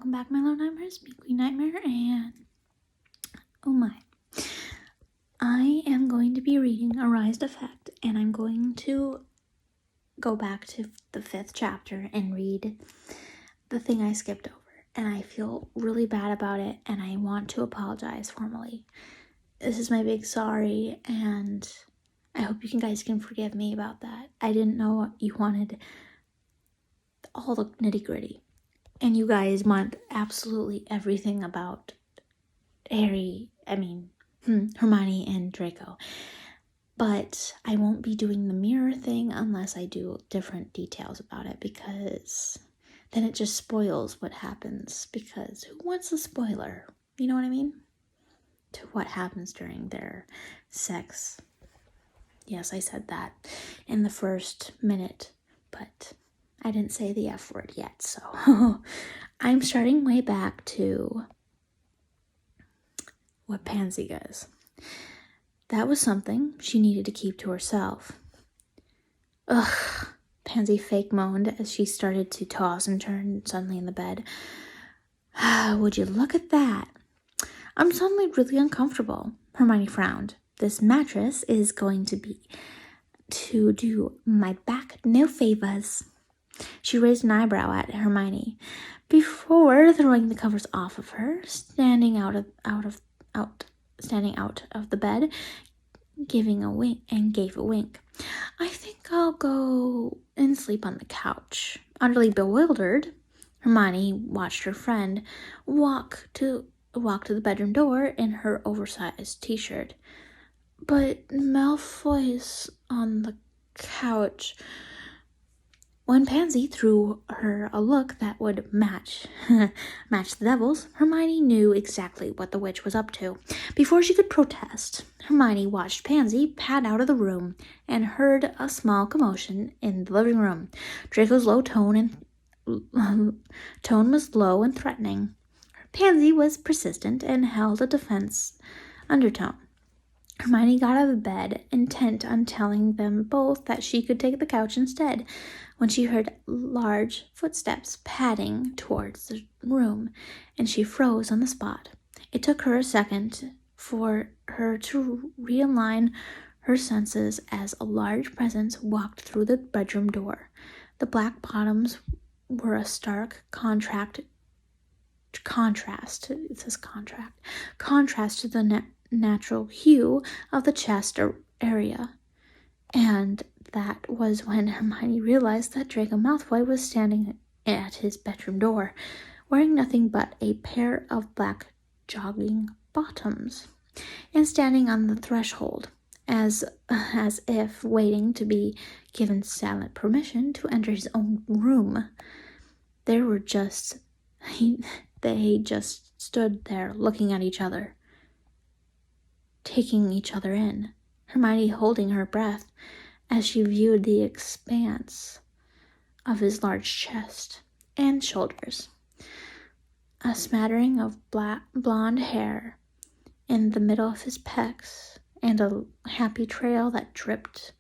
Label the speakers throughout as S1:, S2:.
S1: welcome back, my little nightmares. Me, Queen Nightmare, and oh my. I am going to be reading Erised Effect, and I'm going to go back to the 5th chapter and read the thing I skipped over. And I feel really bad about it, and I want to apologize formally. This is my big sorry, and I hope you guys can forgive me about that. I didn't know you wanted all the nitty-gritty. And you guys want absolutely everything about Hermione and Draco. But I won't be doing the mirror thing unless I do different details about it, because then it just spoils what happens, because who wants a spoiler? You know what I mean? To what happens during their sex. Yes, I said that in the first minute, but I didn't say the F word yet, so I'm starting way back to what Pansy does. That was something she needed to keep to herself. Ugh, Pansy fake moaned as she started to toss and turn suddenly in the bed. Would you look at that? I'm suddenly really uncomfortable. Hermione frowned. This mattress is going to do my back no favors. She raised an eyebrow at Hermione before throwing the covers off of her, standing out of the bed, gave a wink. I think I'll go and sleep on the couch. Utterly bewildered, Hermione watched her friend walk to the bedroom door in her oversized t-shirt. But Malfoy's on the couch. When Pansy threw her a look that would match the devil's, Hermione knew exactly what the witch was up to. Before she could protest, Hermione watched Pansy pad out of the room and heard a small commotion in the living room. Draco's tone was low and threatening. Pansy was persistent and held a defense undertone. Hermione got out of bed, intent on telling them both that she could take the couch instead, when she heard large footsteps padding towards the room, and she froze on the spot. It took her a second for her to realign her senses as a large presence walked through the bedroom door. The black bottoms were a stark contrast to the natural hue of the chest area. And that was when Hermione realized that Draco Malfoy was standing at his bedroom door, wearing nothing but a pair of black jogging bottoms, and standing on the threshold, as if waiting to be given silent permission to enter his own room. They just stood there looking at each other, taking each other in, Hermione holding her breath as she viewed the expanse of his large chest and shoulders. A smattering of blonde hair in the middle of his pecs, and a happy trail that dripped,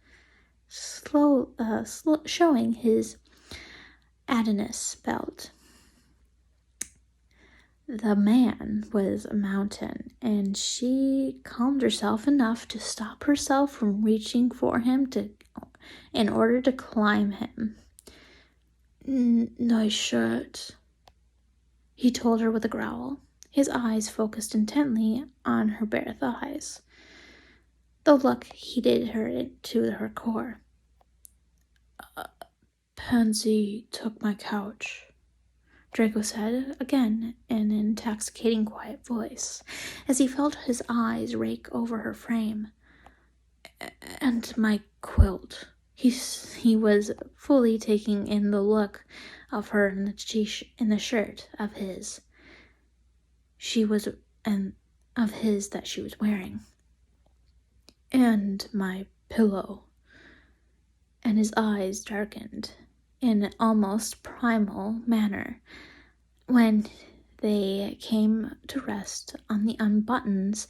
S1: showing his Adonis belt. The man was a mountain, and she calmed herself enough to stop herself from reaching for him in order to climb him. Nice shirt, he told her with a growl, his eyes focused intently on her bare thighs. The look heated her to her core. Pansy took my couch, Draco said, again in an intoxicating quiet voice, as he felt his eyes rake over her frame. And my quilt. He was fully taking in the look of her in the shirt of his. That she was wearing. And my pillow. And his eyes darkened in an almost primal manner when they came to rest on the unbuttons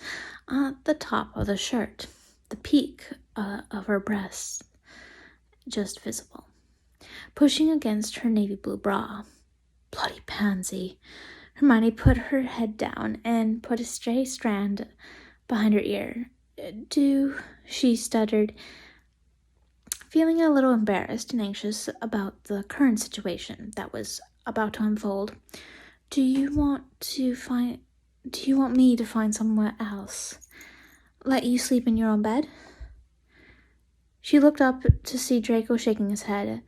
S1: at the top of the shirt, the peak of her breasts just visible, pushing against her navy blue bra. Bloody Pansy, Hermione put her head down and put a stray strand behind her ear. She stuttered, feeling a little embarrassed and anxious about the current situation that was about to unfold. Do you want me to find somewhere else? Let you sleep in your own bed? She looked up to see Draco shaking his head,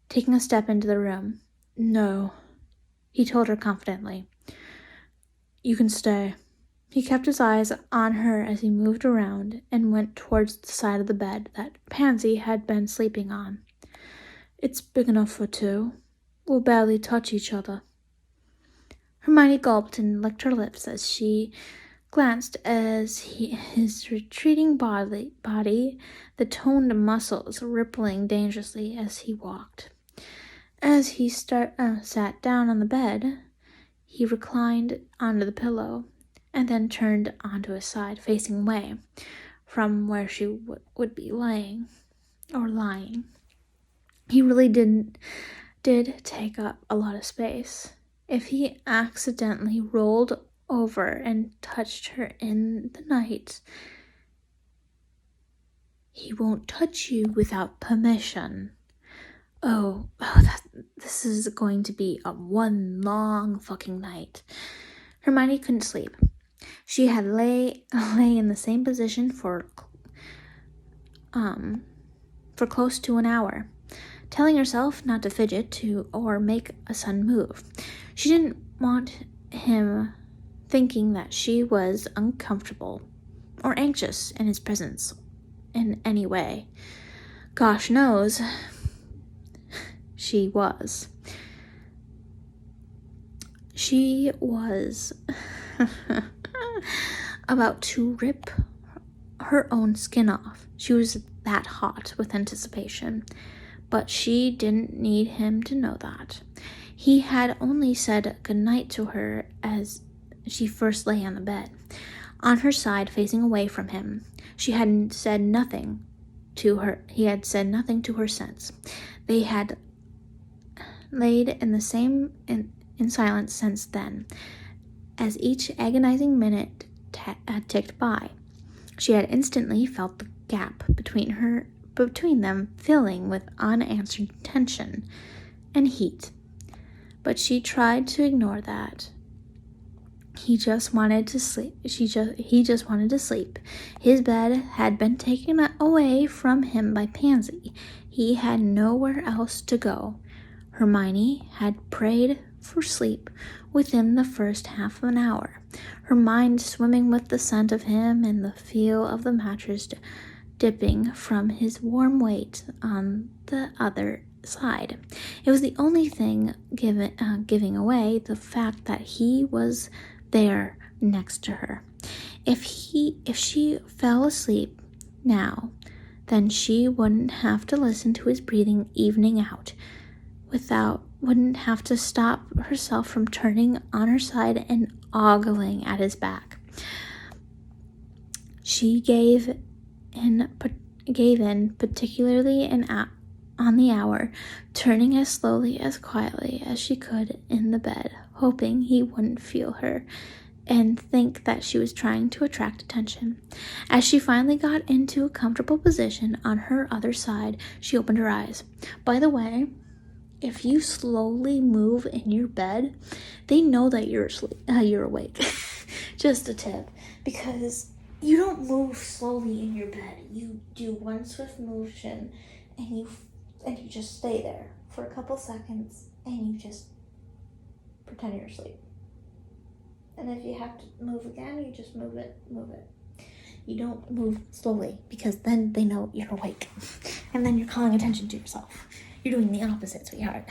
S1: taking a step into the room. No, he told her confidently. You can stay. He kept his eyes on her as he moved around and went towards the side of the bed that Pansy had been sleeping on. It's big enough for two. We'll barely touch each other. Hermione gulped and licked her lips as she glanced at his retreating body, the toned muscles rippling dangerously as he walked. As he sat down on the bed, he reclined onto the pillow and then turned onto his side, facing away from where she would be lying. He really did take up a lot of space. If he accidentally rolled over and touched her in the night, he won't touch you without permission. This is going to be a one long fucking night. Hermione couldn't sleep. She had lay in the same position for close to an hour, telling herself not to fidget or make a sudden move. She didn't want him thinking that she was uncomfortable or anxious in his presence in any way. Gosh knows she was. She was about to rip her own skin off. She was that hot with anticipation, but she didn't need him to know that. He had only said goodnight to her as she first lay on the bed, on her side facing away from him. He had said nothing to her since. They had laid in the same in silence since then. As each agonizing minute ticked by, she had instantly felt the gap between them filling with unanswered tension and heat. But she tried to ignore that. He just wanted to sleep. He just wanted to sleep. His bed had been taken away from him by Pansy. He had nowhere else to go. Hermione had prayed for sleep within the first half of an hour, her mind swimming with the scent of him and the feel of the mattress dipping from his warm weight on the other side. It was the only thing giving away the fact that he was there next to her. If she fell asleep now, then she wouldn't have to listen to his breathing evening out, wouldn't have to stop herself from turning on her side and ogling at his back. She gave in, particularly on the hour, turning as slowly, as quietly as she could in the bed, hoping he wouldn't feel her and think that she was trying to attract attention. As she finally got into a comfortable position on her other side, she opened her eyes. By the way, if you slowly move in your bed, they know that you're awake. Just a tip, because you don't move slowly in your bed. You do one swift motion, and you just stay there for a couple seconds, and you just pretend you're asleep. And if you have to move again, you just move it. You don't move slowly, because then they know you're awake, and then you're calling attention to yourself. You're doing the opposite, sweetheart.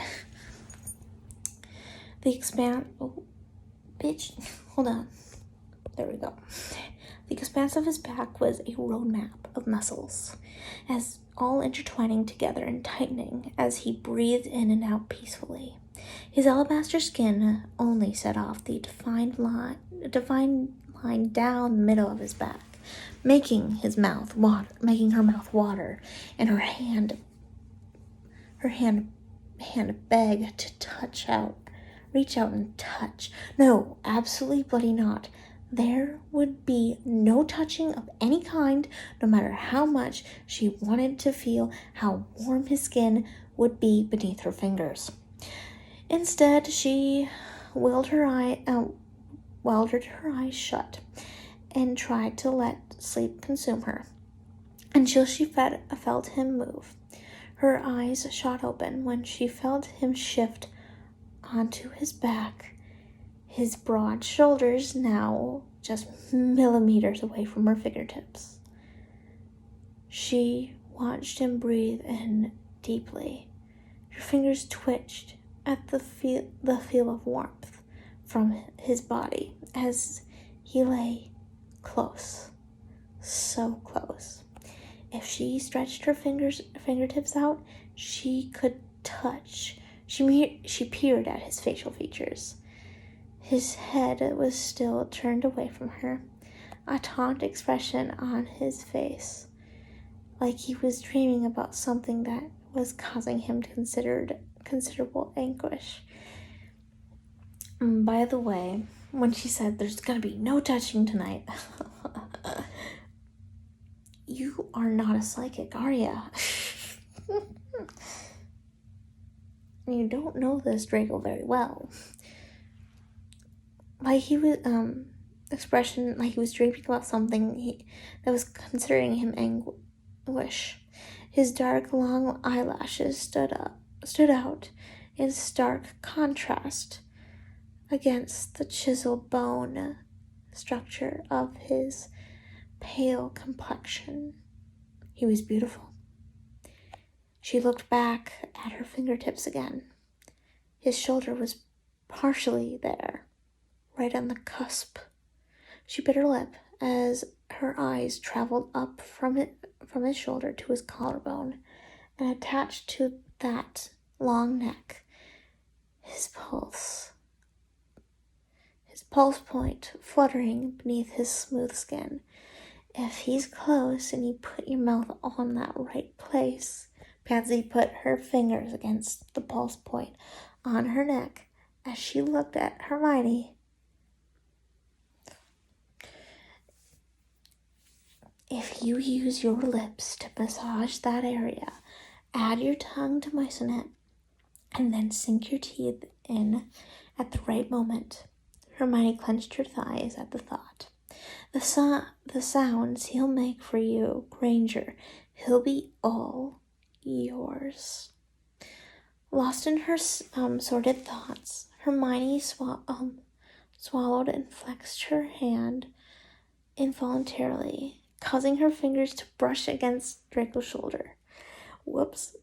S1: Hold on. There we go. The expanse of his back was a roadmap of muscles, as all intertwining together and tightening as he breathed in and out peacefully. His alabaster skin only set off the defined line down the middle of his back, making her mouth water, and her hand beg to touch out reach out and touch. No, absolutely bloody not. There would be no touching of any kind, no matter how much she wanted to feel how warm his skin would be beneath her fingers. Instead, she welded her eyes shut and tried to let sleep consume her until she felt him move. Her eyes shot open when she felt him shift onto his back, his broad shoulders now just millimeters away from her fingertips. She watched him breathe in deeply. Her fingers twitched at the feel of warmth from his body as he lay close, so close. If she stretched her fingertips out, she could touch. She peered at his facial features. His head was still turned away from her, a taunt expression on his face, like he was dreaming about something that was causing him considerable anguish. By the way, when she said there's gonna be no touching tonight, you are not a psychic, are ya? You don't know this Draco very well. Like he was, expression like he was dreaming about something that was considering him anguish. His dark, long eyelashes stood out in stark contrast against the chiseled bone structure of his pale complexion. He was beautiful. She looked back at her fingertips again. His shoulder was partially there, right on the cusp. She bit her lip as her eyes traveled up from his shoulder to his collarbone and attached to that long neck. His pulse point fluttering beneath his smooth skin. If he's close and you put your mouth on that right place. Pansy put her fingers against the pulse point on her neck as she looked at Hermione. If you use your lips to massage that area, add your tongue to moisten it, and then sink your teeth in at the right moment. Hermione clenched her thighs at the thought. The sounds he'll make for you, Granger, he'll be all yours. Lost in her sordid thoughts, Hermione swallowed and flexed her hand involuntarily, causing her fingers to brush against Draco's shoulder. Whoops.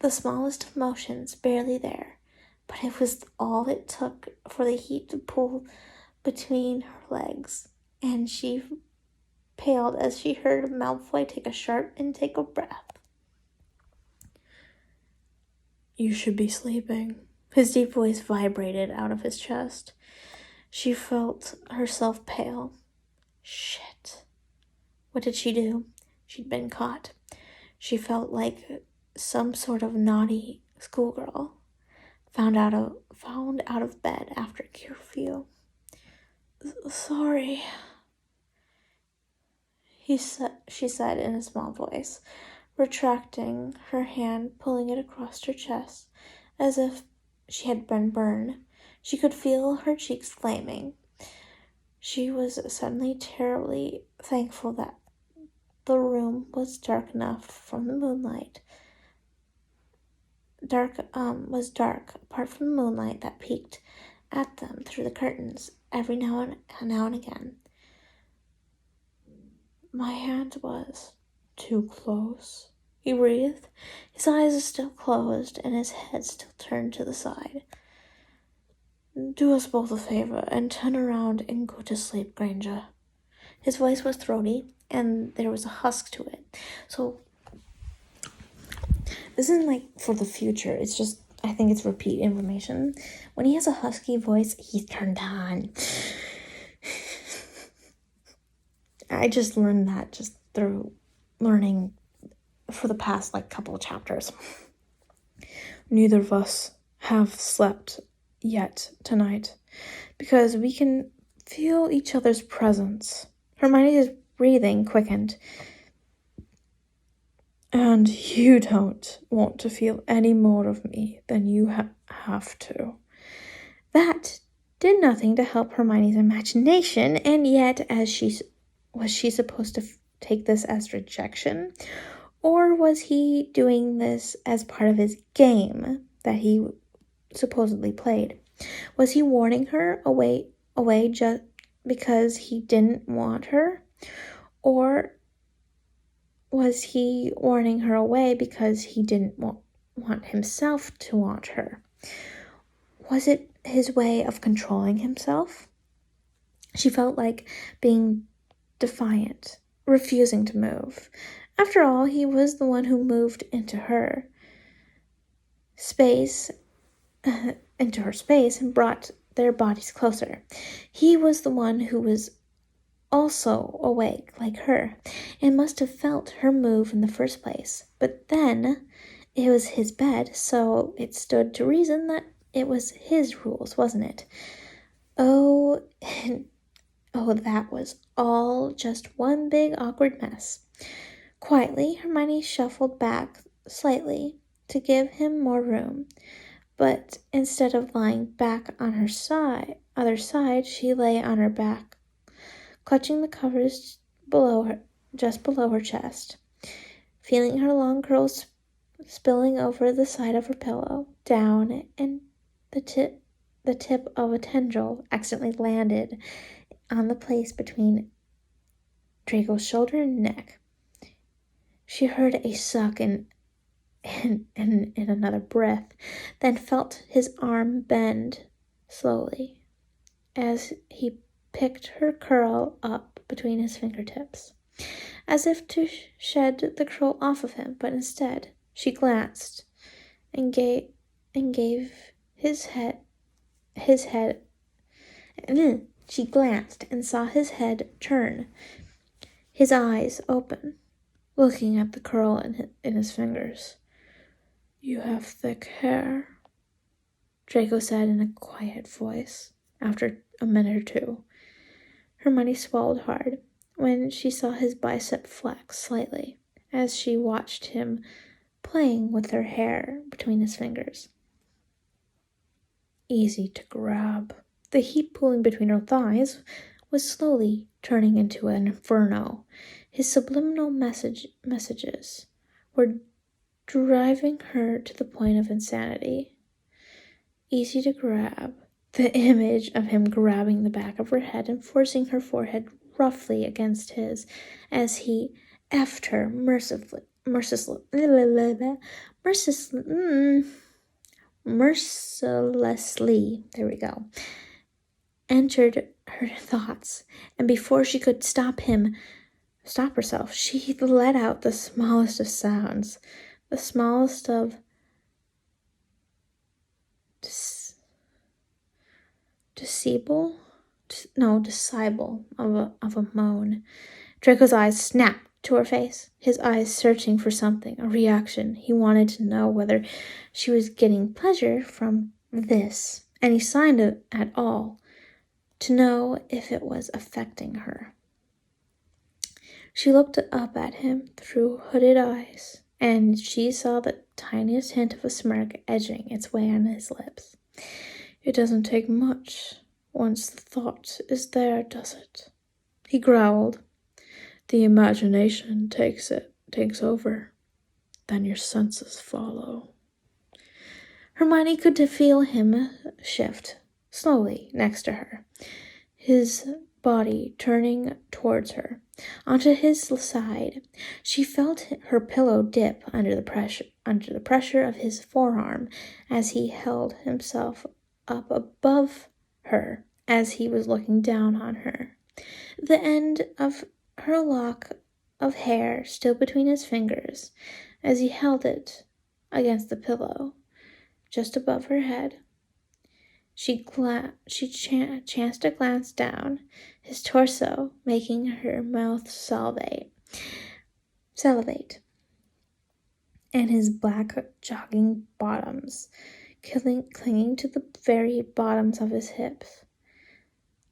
S1: The smallest of motions, barely there, but it was all it took for the heat to pull between her legs, and she paled as she heard Malfoy take a sharp intake of breath. You should be sleeping. His deep voice vibrated out of his chest. She felt herself pale. Shit. What did she do? She'd been caught. She felt like some sort of naughty schoolgirl found out of bed after curfew. Sorry, she said in a small voice, retracting her hand, pulling it across her chest as if she had been burned. She could feel her cheeks flaming. She was suddenly terribly thankful that the room was dark enough from the moonlight. Was dark apart from the moonlight that peeked at them through the curtains every now and again. My hand was too close, he breathed. His eyes still closed and his head still turned to the side. Do us both a favor and turn around and go to sleep, Granger. His voice was throaty and there was a husk to it. So this isn't like for the future. It's just, I think it's repeat information. When he has a husky voice, he's turned on. I just learned that just through learning for the past couple of chapters. Neither of us
S2: have slept yet tonight, because we can feel each other's presence. Hermione's breathing quickened. And you don't want to feel any more of me than you have to. That did nothing to help Hermione's imagination, and yet was she supposed to take this as rejection? Or was he doing this as part of his game that he supposedly played? Was he warning her away just because he didn't want her? Or was he warning her away because he didn't want himself to want her? Was it his way of controlling himself? She felt like being defiant, refusing to move. After all, he was the one who moved into her space and brought their bodies closer. He was the one who was also awake like her, and must have felt her move in the first place. But then it was his bed, so it stood to reason that it was his rules, wasn't it? Oh, that was all just one big awkward mess. Quietly, Hermione shuffled back slightly to give him more room, but instead of lying back on her other side, she lay on her back, clutching the covers just below her chest, feeling her long curls spilling over the side of her pillow, down, and the tip of a tendril accidentally landed on the place between Draco's shoulder and neck. She heard a suck and another breath, then felt his arm bend slowly as he picked her curl up between his fingertips, as if to shed the curl off of him, but instead she glanced and gave she glanced and saw his head turn, his eyes open, looking at the curl in his fingers. "You have thick hair," Draco said in a quiet voice after a minute or two. Hermione swallowed hard when she saw his bicep flex slightly as she watched him playing with her hair between his fingers. Easy to grab. The heat pooling between her thighs was slowly turning into an inferno. His subliminal messages were driving her to the point of insanity. Easy to grab. The image of him grabbing the back of her head and forcing her forehead roughly against his as he effed her mercilessly, there we go, entered her thoughts, and before she could stop herself, she let out the smallest of sounds, the smallest of decibel of a moan. Draco's eyes snapped to her face, his eyes searching for something, a reaction. He wanted to know whether she was getting pleasure from this, any sign of at all, to know if it was affecting her. She looked up at him through hooded eyes, and she saw the tiniest hint of a smirk edging its way on his lips. "It doesn't take much once the thought is there, does it?" he growled. "The imagination takes over. Then your senses follow." Hermione could feel him shift slowly next to her, his body turning towards her, onto his side. She felt her pillow dip under the pressure of his forearm as he held himself up above her as he was looking down on her. The end of her lock of hair still between his fingers as he held it against the pillow just above her head. She chanced to glance down, his torso making her mouth salivate, and his black jogging bottoms clinging to the very bottoms of his hips.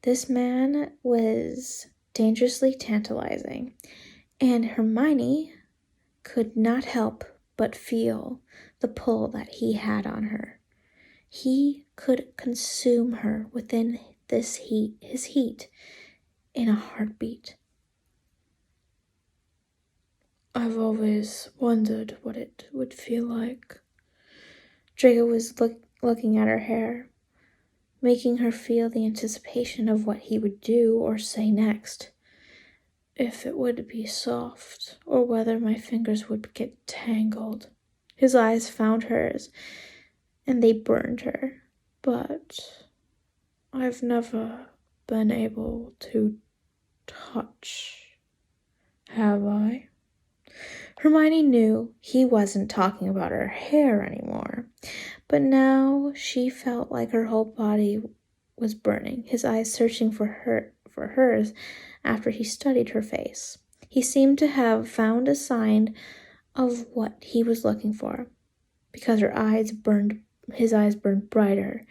S2: This man was dangerously tantalizing, and Hermione could not help but feel the pull that he had on her. He could consume her within his heat, in a heartbeat. I've always wondered what it would feel like. Draco was looking at her hair, making her feel the anticipation of what he would do or say next. If it would be soft, or whether my fingers would get tangled. His eyes found hers, and they burned her. But I've never been able to touch, have I? Hermione knew he wasn't talking about her hair anymore, but now she felt like her whole body was burning, his eyes searching for hers after he studied her face. He seemed to have found a sign of what he was looking for, because his eyes burned brighter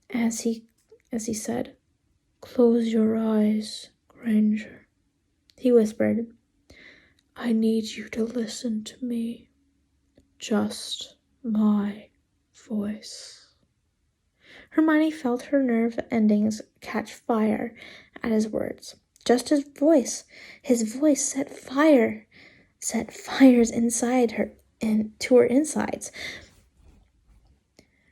S2: as he said, "Close your eyes, Granger," he whispered. "I need you to listen to me. Just my voice." Hermione felt her nerve endings catch fire at his words. Just his voice. His voice set fires inside her and to her insides.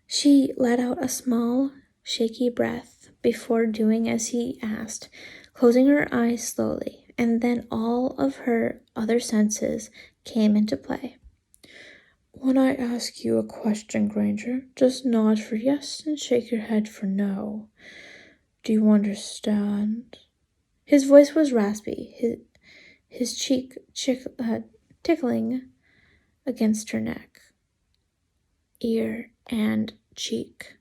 S2: She let out a small, shaky breath before doing as he asked, closing her eyes slowly, and then all of her other senses came into play. When I ask you a question, Granger, just nod for yes and shake your head for no. Do you understand? His voice was raspy, his cheek tickling against her neck, ear, and cheek.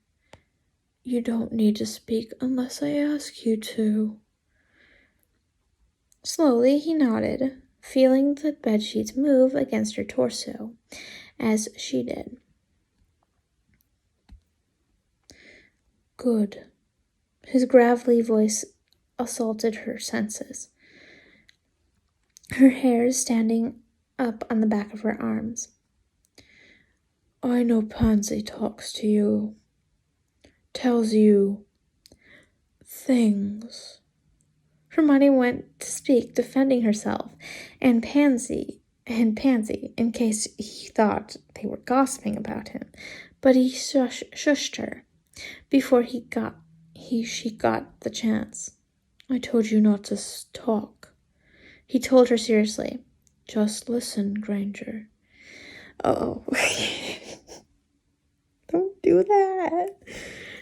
S2: You don't need to speak unless I ask you to. Slowly he nodded, feeling the bedsheets move against her torso, as she did. Good. His gravelly voice assaulted her senses, her hair standing up on the back of her arms. I know Pansy talks to you, tells you things. Hermione went to speak, defending herself, and Pansy, in case he thought they were gossiping about him, but he shushed her before she got the chance. I told you not to talk. He told her seriously. Just listen, Granger. Oh, don't do that.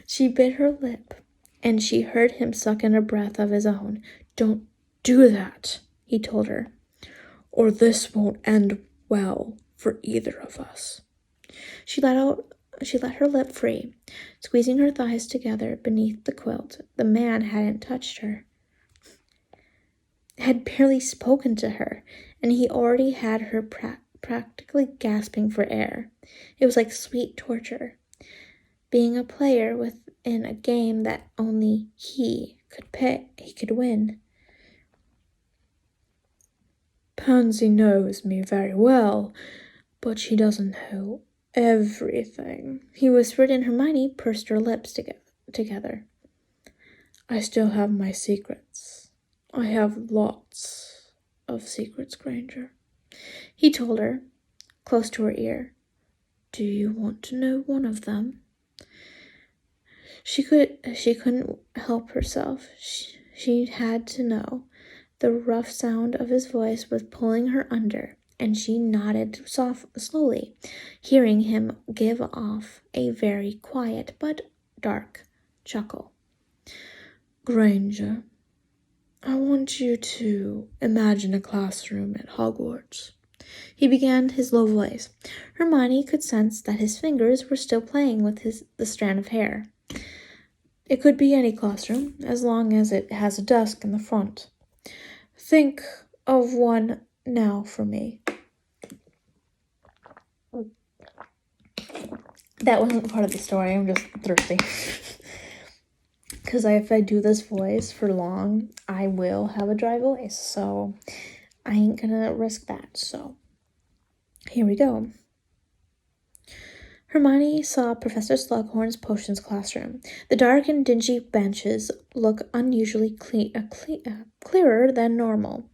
S2: She bit her lip, and she heard him suck in a breath of his own. Don't do that, he told her, or this won't end well for either of us. She let her lip free, squeezing her thighs together beneath the quilt. The man hadn't touched her, had barely spoken to her, and he already had her practically gasping for air. It was like sweet torture, being a player within a game that only he could win. Pansy knows me very well, but she doesn't know everything, he whispered, and Hermione pursed her lips together. I still have my secrets. I have lots of secrets, Granger, he told her, close to her ear. Do you want to know one of them? She couldn't help herself. She had to know. The rough sound of his voice was pulling her under, and she nodded slowly, hearing him give off a very quiet but dark chuckle. Granger, I want you to imagine a classroom at Hogwarts. He began, his low voice. Hermione could sense that his fingers were still playing with the strand of hair. It could be any classroom, as long as it has a desk in the front. Think of one now for me. That wasn't part of the story. I'm just thirsty. Because if I do this voice for long, I will have a dry voice. So I ain't gonna risk that. So here we go. Hermione saw Professor Slughorn's potions classroom. The dark and dingy benches look unusually clearer than normal.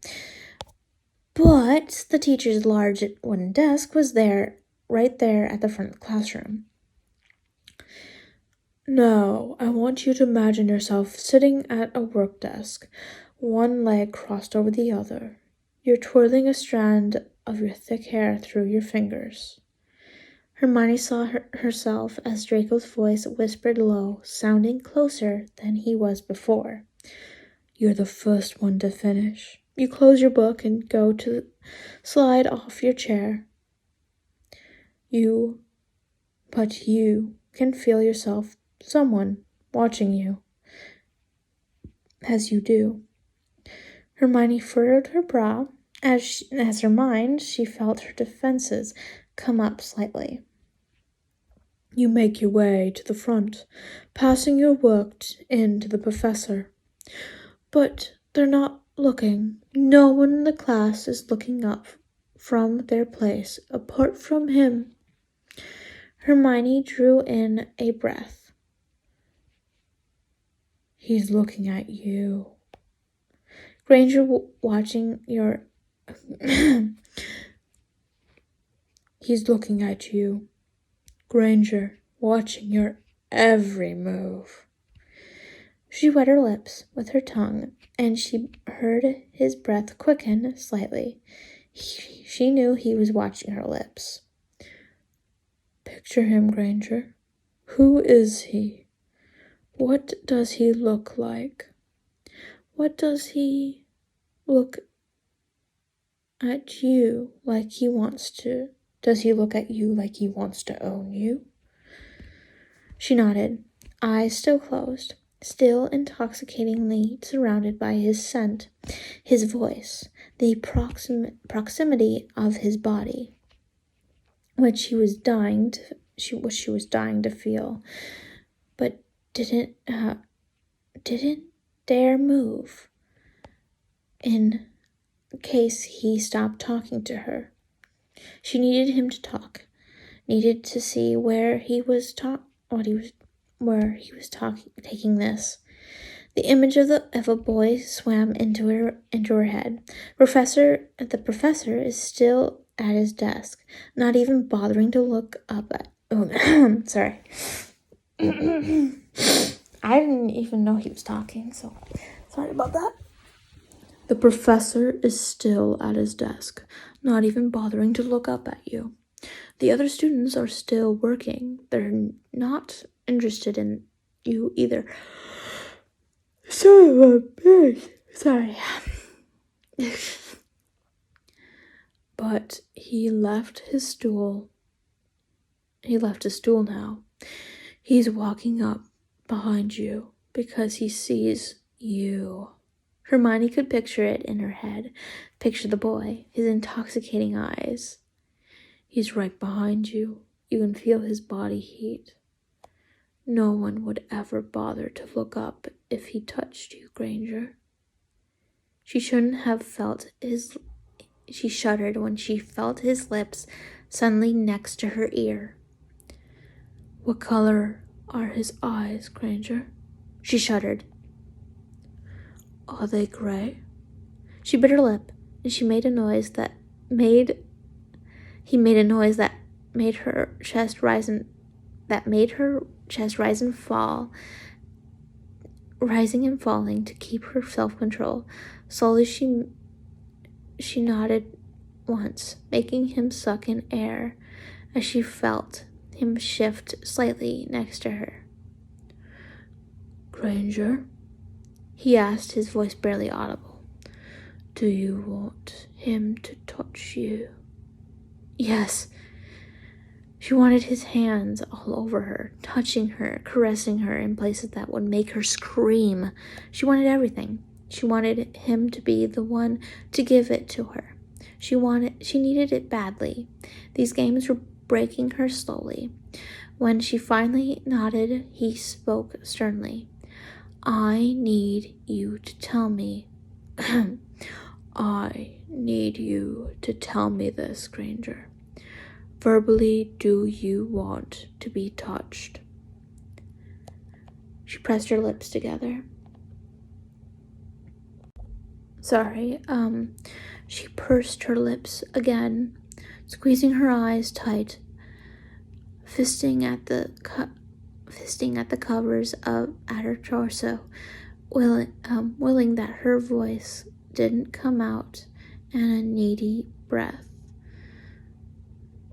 S2: But the teacher's large wooden desk was right there at the front of the classroom. Now, I want you to imagine yourself sitting at a work desk, one leg crossed over the other. You're twirling a strand of your thick hair through your fingers. Hermione saw herself as Draco's voice whispered low, sounding closer than he was before. You're the first one to finish. You close your book and go to slide off your chair. But you can feel yourself, someone watching you. As you do. Hermione furrowed her brow. As her mind, she felt her defenses come up slightly. You make your way to the front, passing your work in to the professor. But they're not looking. No one in the class is looking up from their place, apart from him. Hermione drew in a breath. He's looking at you. Granger watching your... He's looking at you. Granger, watching your every move. She wet her lips with her tongue, and she heard his breath quicken slightly. She knew he was watching her lips. Picture him, Granger. Who is he? What does he look like? What does he look at you like he wants to? Does he look at you like he wants to own you? She nodded, eyes still closed, still intoxicatingly surrounded by his scent, his voice, the proximity of his body, which she was dying to feel, but didn't dare move in case he stopped talking to her. She needed him to talk, needed to see where he was taking this. The image of a boy swam into her head. The professor is still at his desk, not even bothering to look up at. Oh, sorry. I didn't even know he was talking, so sorry about that. The professor is still at his desk, not even bothering to look up at you. The other students are still working. They're not interested in you either. Son of a bitch. Sorry. But he left his stool. He left his stool now. He's walking up behind you because he sees you. Hermione could picture it in her head. Picture the boy, his intoxicating eyes. He's right behind you. You can feel his body heat. No one would ever bother to look up if he touched you, Granger. She shouldn't have felt his... She shuddered when she felt his lips suddenly next to her ear. What color are his eyes, Granger? She shuddered. Are they gray? She bit her lip, and he made a noise that made her chest rise and fall, rising and falling to keep her self-control. Slowly she nodded once, making him suck in air as she felt him shift slightly next to her. Granger? He asked, his voice barely audible. Do you want him to touch you? Yes. She wanted his hands all over her, touching her, caressing her in places that would make her scream. She wanted everything. She wanted him to be the one to give it to her. She needed it badly. These games were breaking her slowly. When she finally nodded, he spoke sternly. I need you to tell me. I need you to tell me this, Granger. Verbally, do you want to be touched? She pressed her lips together. She pursed her lips again, squeezing her eyes tight, fisting at the covers at her torso, willing that her voice didn't come out in a needy breath.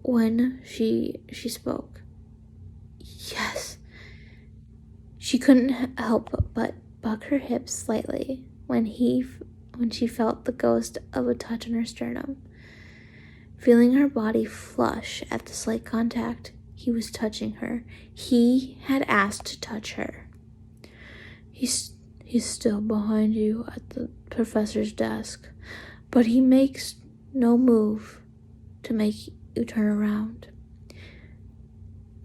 S2: When she spoke, yes, she couldn't help but buck her hips slightly when she felt the ghost of a touch on her sternum. Feeling her body flush at the slight contact, he was touching her. He had asked to touch her. He's still behind you at the professor's desk, but he makes no move to make you turn around.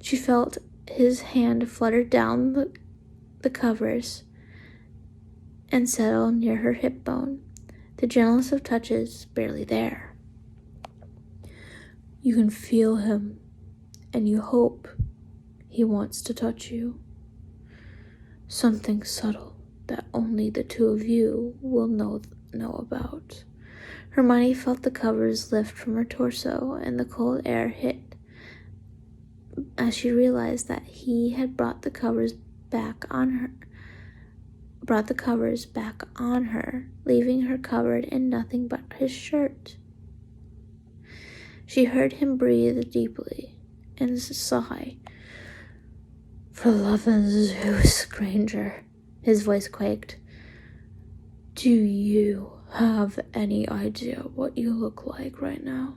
S2: She felt his hand flutter down the covers and settle near her hip bone, the gentlest of touches barely there. You can feel him, and you hope he wants to touch you. Something subtle that only the two of you will know about. Hermione felt the covers lift from her torso, and the cold air hit as she realized that he had brought the covers back on her, leaving her covered in nothing but his shirt. She heard him breathe deeply and sigh. For love and Zeus, Granger, his voice quaked. Do you have any idea what you look like right now?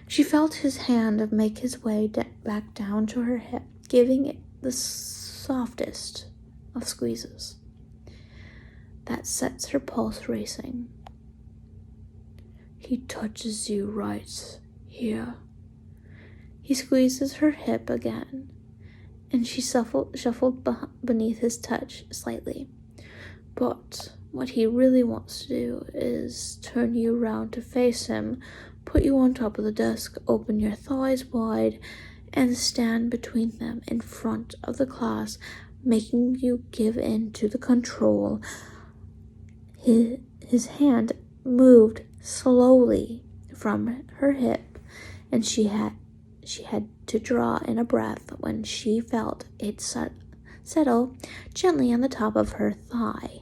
S2: She felt his hand make his way back down to her hip, giving it the softest of squeezes that sets her pulse racing. He touches you right here. He squeezes her hip again, and she shuffled beneath his touch slightly. But what he really wants to do is turn you around to face him, put you on top of the desk, open your thighs wide, and stand between them in front of the class, making you give in to the control. His hand moved slowly from her hip, and she had to draw in a breath when she felt it settle gently on the top of her thigh.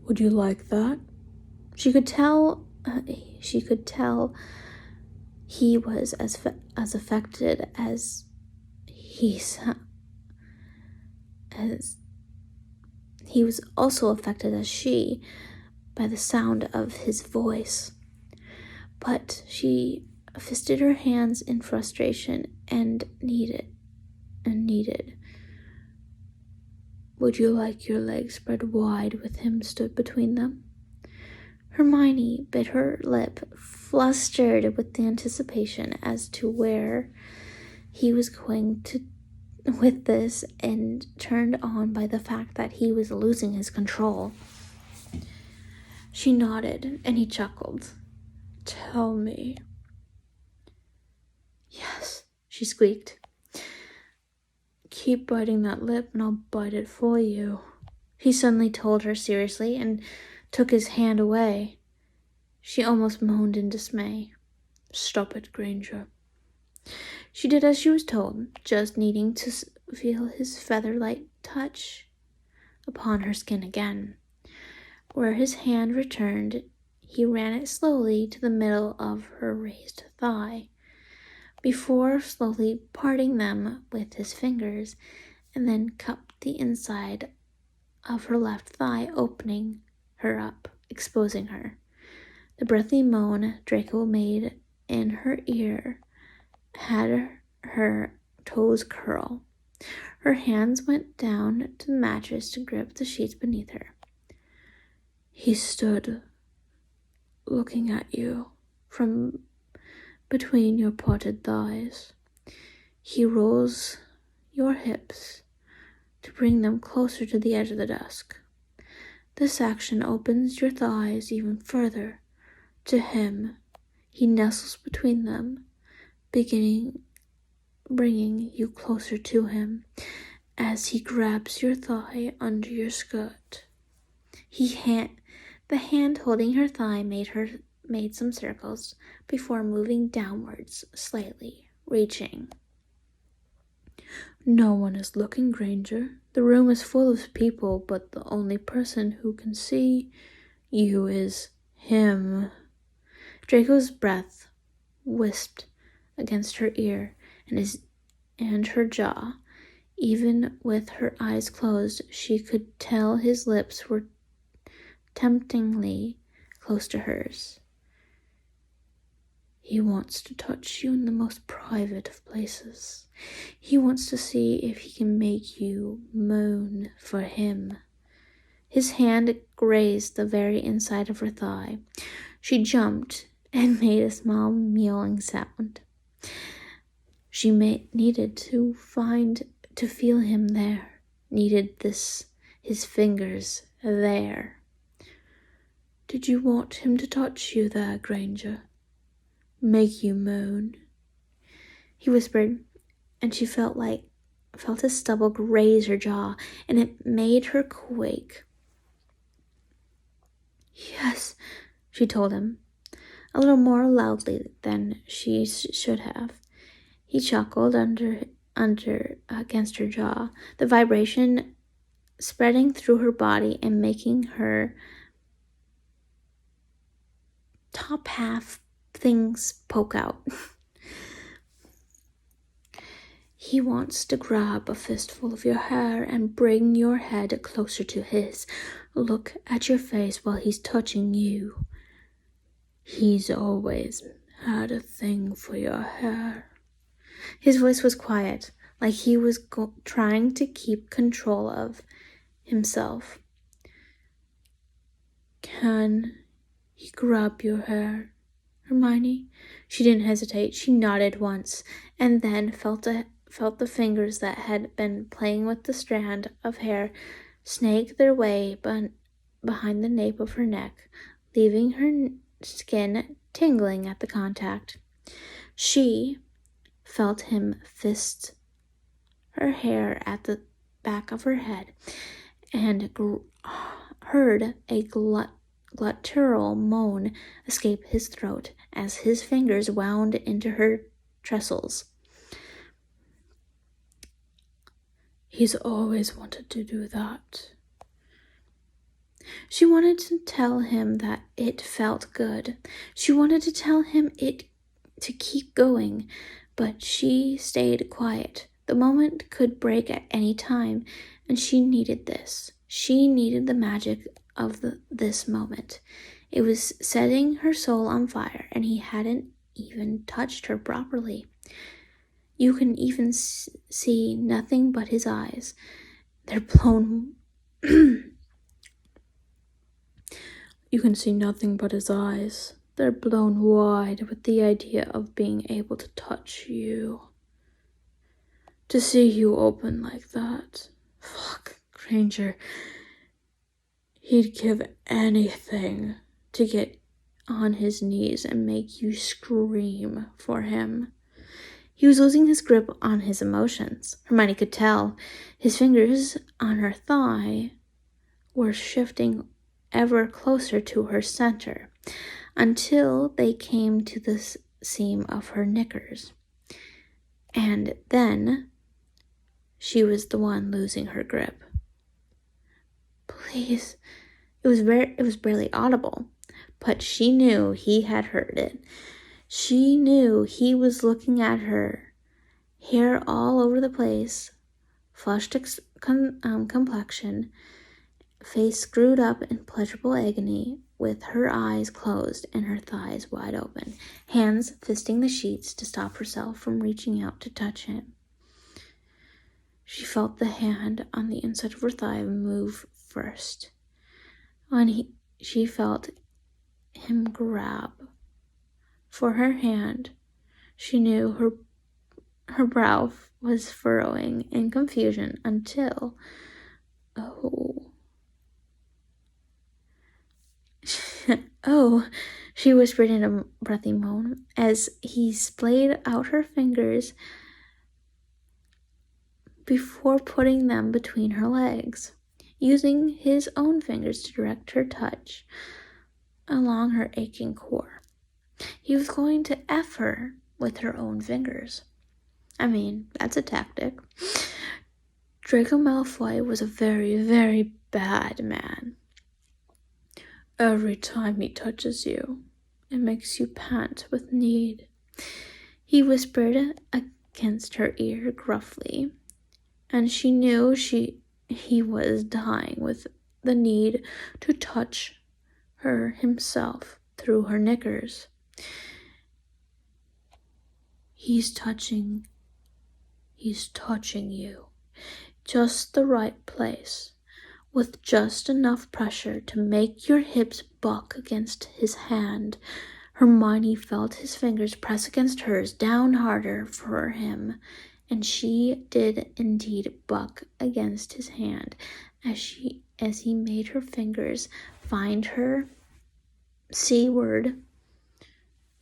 S2: Would you like that? She could tell he was as affected as he was also affected as she by the sound of his voice. But she fisted her hands in frustration and needed. Would you like your legs spread wide with him stood between them? Hermione bit her lip, flustered with the anticipation as to where he was going with this, and turned on by the fact that he was losing his control. She nodded, and he chuckled. Tell me. Yes, she squeaked. Keep biting that lip and I'll bite it for you. He suddenly told her seriously and took his hand away. She almost moaned in dismay. Stop it, Granger. She did as she was told, just needing to feel his feather-light touch upon her skin again. Where his hand returned, he ran it slowly to the middle of her raised thigh, before slowly parting them with his fingers, and then cupped the inside of her left thigh, opening her up, exposing her. The breathy moan Draco made in her ear had her toes curl. Her hands went down to the mattress to grip the sheets beneath her. He stood, looking at you from between your parted thighs.
S1: He rolls your hips to bring them closer to the edge of the desk. This action opens your thighs even further to him. He nestles between them, bringing you closer to him as he grabs your thigh under your skirt. The hand holding her thigh made some circles before moving downwards slightly, reaching. No one is looking, Granger. The room is full of people, but the only person who can see you is him. Draco's breath wisped against her ear and her jaw. Even with her eyes closed, she could tell his lips were temptingly close to hers. He wants to touch you in the most private of places. He wants to see if he can make you moan for him. His hand grazed the very inside of her thigh. She jumped and made a small mewing sound. She needed to feel him there, needed his fingers there. Did you want him to touch you there, Granger? Make you moan? He whispered, and she felt his stubble graze her jaw, and it made her quake. Yes, she told him, a little more loudly than she should have. He chuckled under against her jaw, the vibration spreading through her body and making her top half things poke out. He wants to grab a fistful of your hair and bring your head closer to his. Look at your face while he's touching you. He's always had a thing for your hair. His voice was quiet, like he was trying to keep control of himself. Can he grab your hair, Hermione? She didn't hesitate. She nodded once, and then felt the fingers that had been playing with the strand of hair snake their way behind the nape of her neck, leaving her skin tingling at the contact. She felt him fist her hair at the back of her head and heard a guttural moan escape his throat as his fingers wound into her tresses. He's always wanted to do that. She wanted to tell him that it felt good. She wanted to tell him to keep going, but she stayed quiet. The moment could break at any time, and she needed this. She needed the magic of this moment. It was setting her soul on fire, and he hadn't even touched her properly. You can even see nothing but his eyes. They're blown... You can see nothing but his eyes. They're blown wide with the idea of being able to touch you. To see you open like that. Fuck, Granger. He'd give anything to get on his knees and make you scream for him. He was losing his grip on his emotions. Hermione could tell. His fingers on her thigh were shifting ever closer to her center until they came to the seam of her knickers. And then she was the one losing her grip. Please. It was barely audible, but she knew he had heard it. She knew he was looking at her, hair all over the place, flushed complexion, face screwed up in pleasurable agony, with her eyes closed and her thighs wide open, hands fisting the sheets to stop herself from reaching out to touch him. She felt the hand on the inside of her thigh move first. When she felt him grab for her hand, she knew Her brow was furrowing in confusion until... Oh. Oh, she whispered in a breathy moan as he splayed out her fingers before putting them between her legs, using his own fingers to direct her touch along her aching core. He was going to F her with her own fingers. I mean, that's a tactic. Draco Malfoy was a very, very bad man. Every time he touches you, it makes you pant with need. He whispered against her ear gruffly, and she knew he was dying with the need to touch her himself through her knickers. He's touching you. Just the right place, with just enough pressure to make your hips buck against his hand. Hermione felt his fingers press against hers down harder for him, and she did indeed buck against his hand as he made her fingers find her C-word,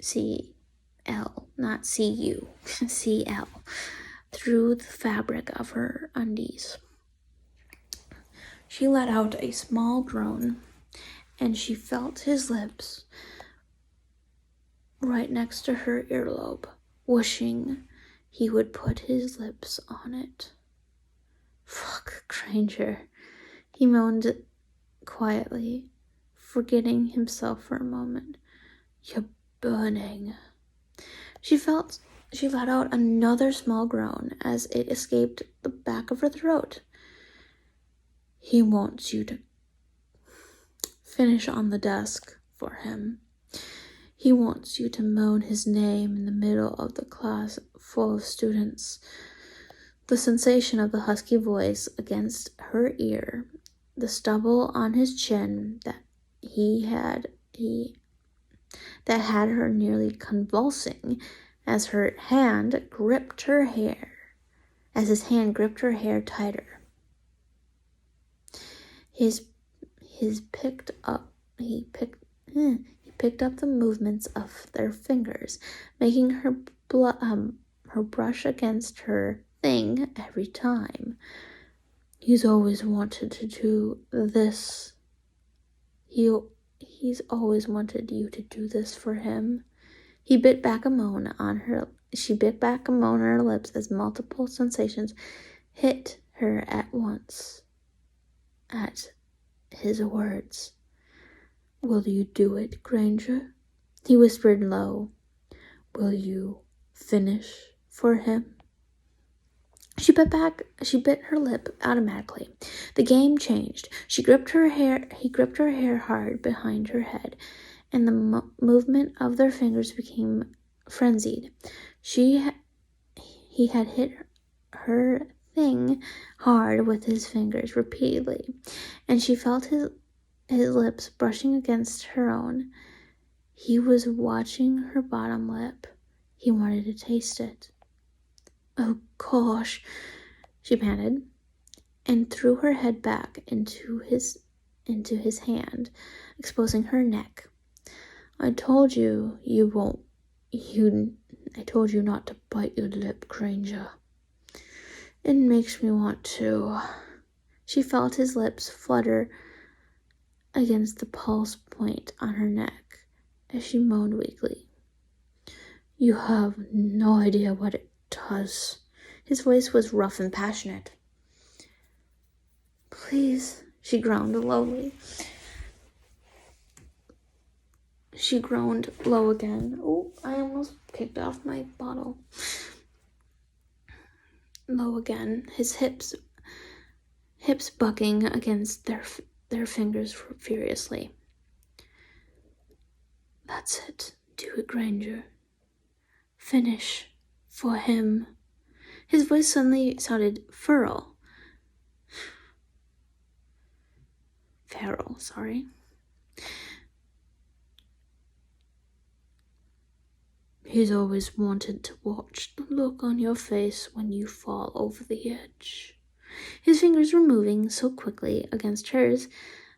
S1: C-L, not C-U, C-L, through the fabric of her undies. She let out a small groan, and she felt his lips right next to her earlobe, wishing he would put his lips on it. Fuck, Granger, he moaned quietly, forgetting himself for a moment. You're burning. She let out another small groan as it escaped the back of her throat. He wants you to finish on the desk for him. He wants you to moan his name in the middle of the class full of students. The sensation of the husky voice against her ear, the stubble on his chin that had her nearly convulsing as his hand gripped her hair tighter. He picked up the movements of their fingers, making her brush against her thing every time. He's always wanted to do this. He's always wanted you to do this for him. She bit back a moan on her lips as multiple sensations hit her at once. At his words. Will you do it, Granger? He whispered low. Will you finish for him? She bit her lip automatically. The game changed. He gripped her hair hard behind her head, and the movement of their fingers became frenzied. He had hit her thing hard with his fingers repeatedly, and she felt his lips brushing against her own. He was watching her bottom lip. He wanted to taste it. Oh gosh, she panted, and threw her head back into his hand, exposing her neck. I told you not to bite your lip, Granger. It makes me want to. She felt his lips flutter against the pulse point on her neck as she moaned weakly. You have no idea what it does. His voice was rough and passionate. Please, she groaned lowly. She groaned low again. Oh, I almost kicked off my bottle. Low again, his hips bucking against their fingers furiously. That's it. Do it, Granger. Finish for him. His voice suddenly sounded feral. He's always wanted to watch the look on your face when you fall over the edge. His fingers were moving so quickly against hers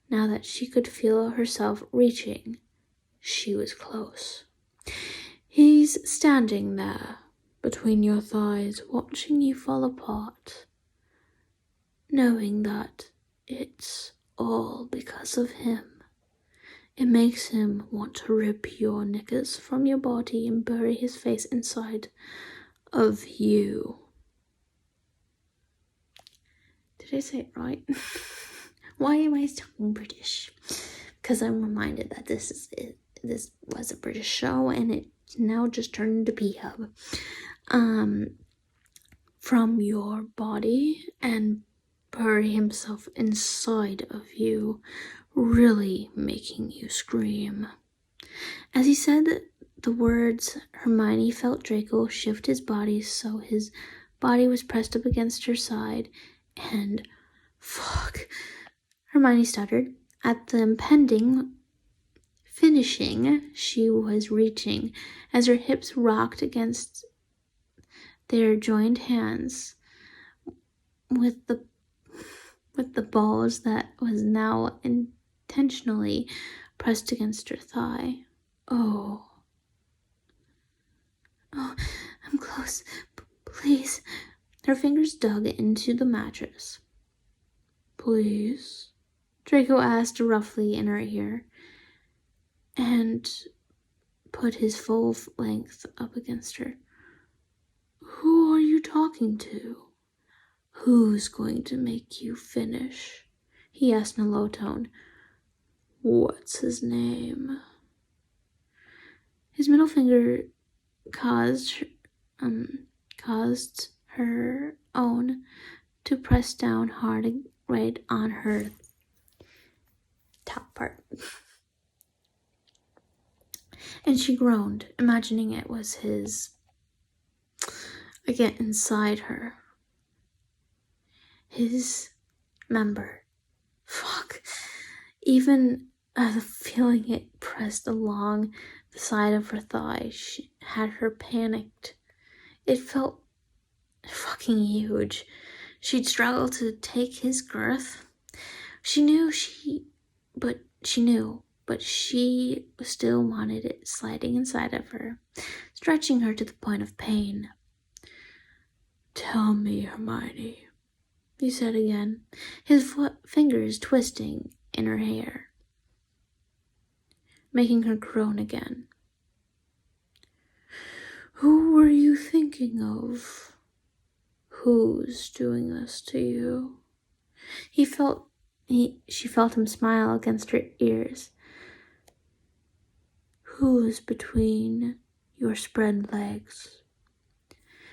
S1: now that she could feel herself reaching. She was close. He's standing there, between your thighs, watching you fall apart, knowing that it's all because of him. It makes him want to rip your knickers from your body and bury his face inside of you. Did I say it right? Why am I talking British? Because I'm reminded that this was a British show and it's now just turned into P-Hub. From your body and bury himself inside of you, really making you scream. As he said the words, Hermione felt Draco shift his body so his body was pressed up against her side, and fuck, Hermione stuttered. At the impending finishing she was reaching, as her hips rocked against their joined hands with the balls that was now intentionally pressed against her thigh. Oh, I'm close. Please. Her fingers dug into the mattress. Please? Draco asked roughly in her ear, and put his full length up against her. Who are you talking to? Who's going to make you finish? He asked in a low tone. What's his name? His middle finger caused her own to press down hard right on her top part. And she groaned, imagining it was his again inside her. His member. Fuck. Even feeling it pressed along the side of her thigh had her panicked. It felt fucking huge. She'd struggled to take his girth. She knew, but she still wanted it sliding inside of her, stretching her to the point of pain. Tell me, Hermione, he said again, his fingers twisting in her hair, making her groan again. Who were you thinking of? Who's doing this to you? She felt him smile against her ears. Who's between your spread legs?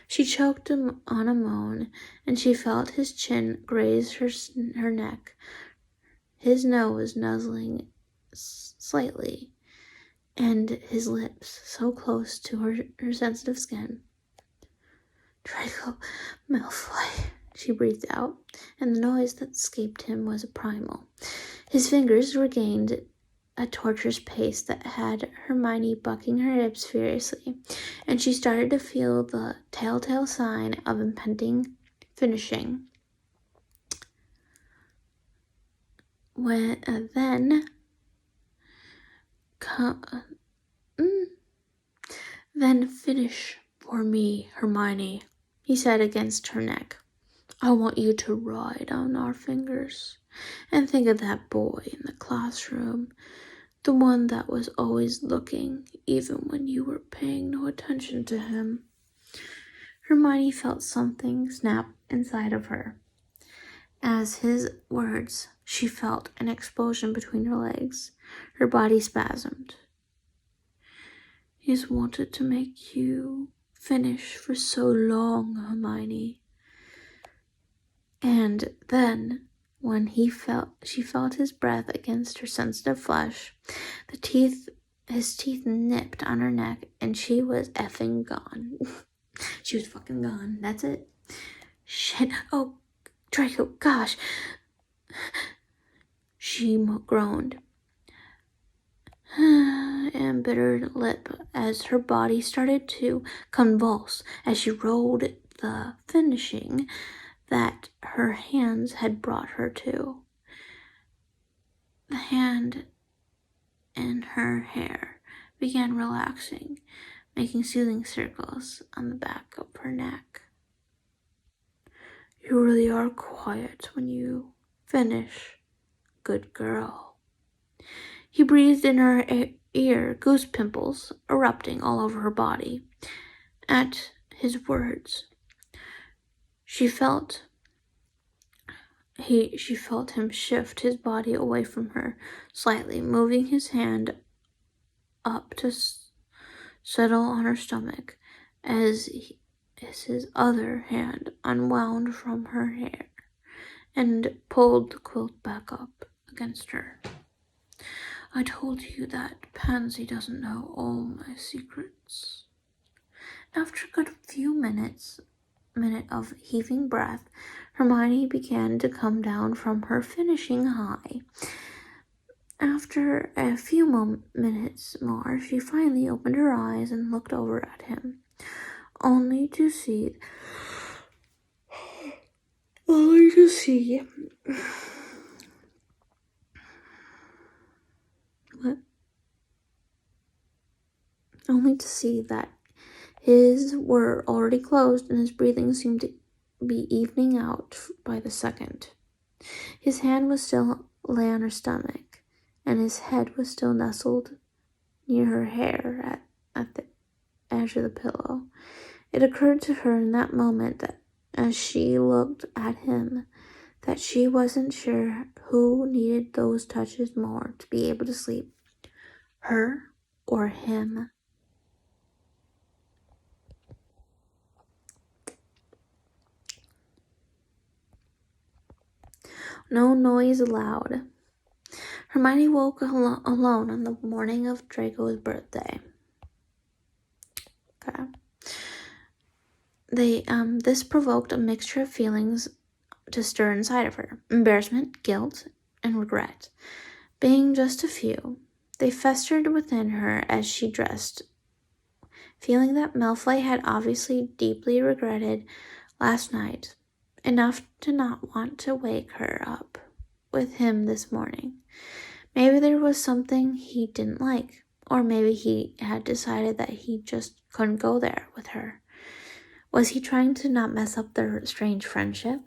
S1: She choked him on a moan, and she felt his chin graze her neck, his nose nuzzling slightly, and his lips so close to her sensitive skin. Draco Malfoy, she breathed out, and the noise that escaped him was a primal. His fingers regained a torturous pace that had Hermione bucking her hips furiously, and she started to feel the telltale sign of impending finishing. Then finish for me, Hermione, he said against her neck. I want you to ride on our fingers, and think of that boy in the classroom, the one that was always looking, even when you were paying no attention to him. Hermione felt something snap inside of her. As his words, she felt an explosion between her legs. Her body spasmed. He's wanted to make you finish for so long, Hermione. And then, when she felt his breath against her sensitive flesh, his teeth nipped on her neck, and she was effing gone. She was fucking gone. That's it. Shit. Oh, Draco, gosh. She groaned. and bitter lip as her body started to convulse as she rolled the finishing that her hands had brought her to. The hand in her hair began relaxing, making soothing circles on the back of her neck. You really are quiet when you finish, good girl. He breathed in her ear, goose pimples erupting all over her body. At his words, she felt him shift his body away from her slightly, moving his hand up to settle on her stomach as his other hand unwound from her hair and pulled the quilt back up against her. I told you that Pansy doesn't know all my secrets. After a good few minute of heaving breath, Hermione began to come down from her finishing high. After a few minutes more, she finally opened her eyes and looked over at him, only to see that his were already closed and his breathing seemed to be evening out by the second. His hand was still lay on her stomach, and his head was still nestled near her hair at the edge of the pillow. It occurred to her in that moment that as she looked at him that she wasn't sure who needed those touches more to be able to sleep, her or him. No noise allowed. Hermione woke alone on the morning of Draco's birthday. Okay. This provoked a mixture of feelings to stir inside of her: embarrassment, guilt, and regret. Being just a few, they festered within her as she dressed, feeling that Malfoy had obviously deeply regretted last night, enough to not want to wake her up with him this morning. Maybe there was something he didn't like, or maybe he had decided that he just couldn't go there with her. Was he trying to not mess up their strange friendship?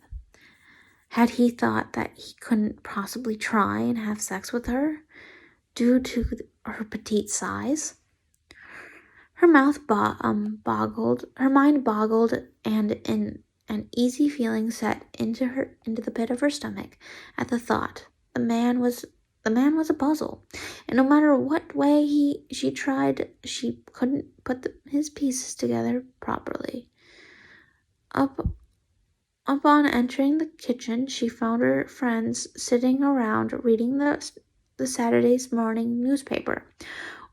S1: Had he thought that he couldn't possibly try and have sex with her due to her petite size? Her mind boggled, and in an easy feeling set into the pit of her stomach at the thought. The man was a puzzle, and no matter what way she tried, she couldn't put his pieces together properly. Upon entering the kitchen, she found her friends sitting around reading the Saturday's morning newspaper,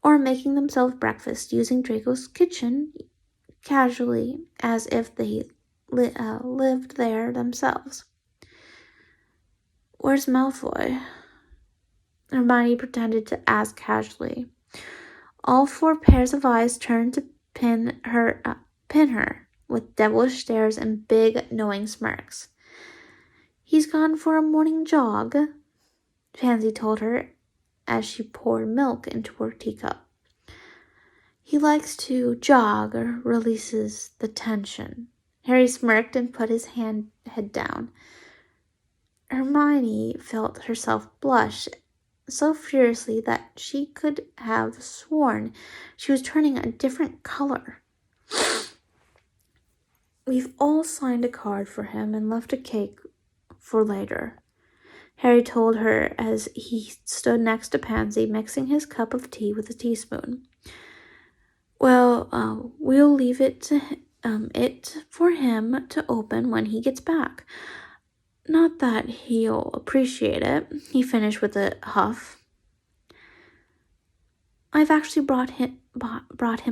S1: or making themselves breakfast using Draco's kitchen casually as if they lived there themselves. Where's Malfoy? Hermione pretended to ask casually. All 4 pairs of eyes turned to pin her with devilish stares and big, knowing smirks. He's gone for a morning jog, Pansy told her as she poured milk into her teacup. He likes to jog or releases the tension. Harry smirked and put his head down. Hermione felt herself blush so furiously that she could have sworn she was turning a different color. We've all signed a card for him and left a cake for later, Harry told her as he stood next to Pansy, mixing his cup of tea with a teaspoon. Well, we'll leave it for him to open when he gets back. Not that he'll appreciate it, he finished with a huff. I've actually brought him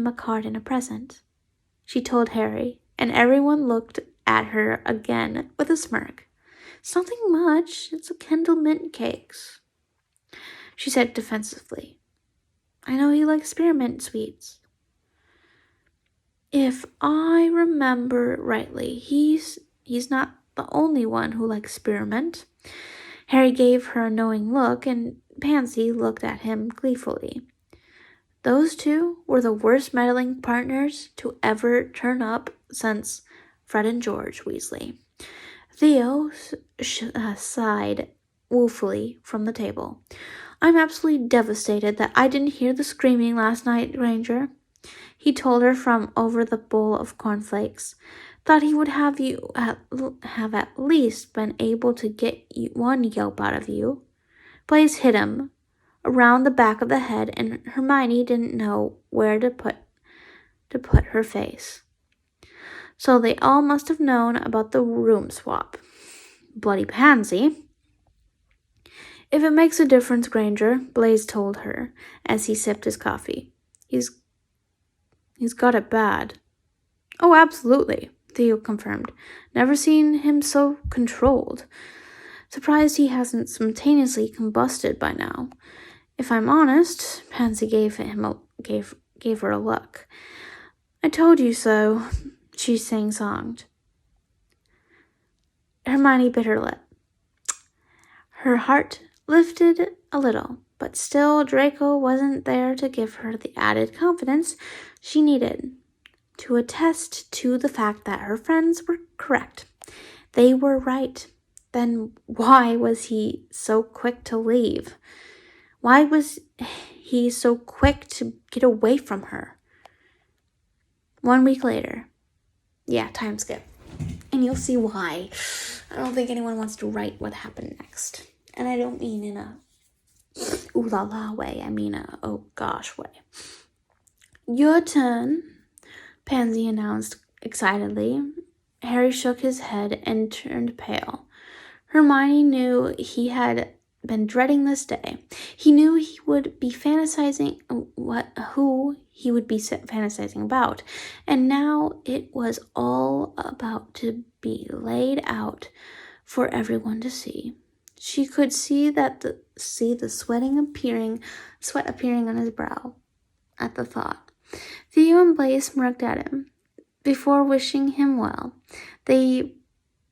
S1: a card and a present, she told Harry, and everyone looked at her again with a smirk. It's nothing much, it's a Kendall mint cakes, she said defensively. I know you like spearmint sweets. If I remember rightly, he's not the only one who likes spearmint. Harry gave her a knowing look, and Pansy looked at him gleefully. Those two were the worst meddling partners to ever turn up since Fred and George Weasley. Theo sighed woefully from the table. I'm absolutely devastated that I didn't hear the screaming last night, Granger, he told her from over the bowl of cornflakes. Thought he would have at least been able to get one yelp out of you. Blaze hit him around the back of the head, and Hermione didn't know where to put her face. So they all must have known about the room swap. Bloody Pansy. If it makes a difference, Granger, Blaze told her as he sipped his coffee. He's got it bad. Oh, absolutely, Theo confirmed. Never seen him so controlled. Surprised he hasn't spontaneously combusted by now. If I'm honest, Pansy gave her a look. I told you so, she sing-songed. Hermione bit her lip. Her heart lifted a little, but still Draco wasn't there to give her the added confidence she needed to attest to the fact that her friends were correct. They were right. Then why was he so quick to leave? Why was he so quick to get away from her? 1 week later. Yeah, time skip. And you'll see why. I don't think anyone wants to write what happened next. And I don't mean in a ooh la la way. I mean a oh gosh way. Your turn, Pansy announced excitedly. Harry shook his head and turned pale. Hermione knew he had been dreading this day. He knew he would be fantasizing who he would be fantasizing about, and now it was all about to be laid out for everyone to see. She could see the sweat appearing on his brow at the thought. Theo and Blaze smirked at him. Before wishing him well, they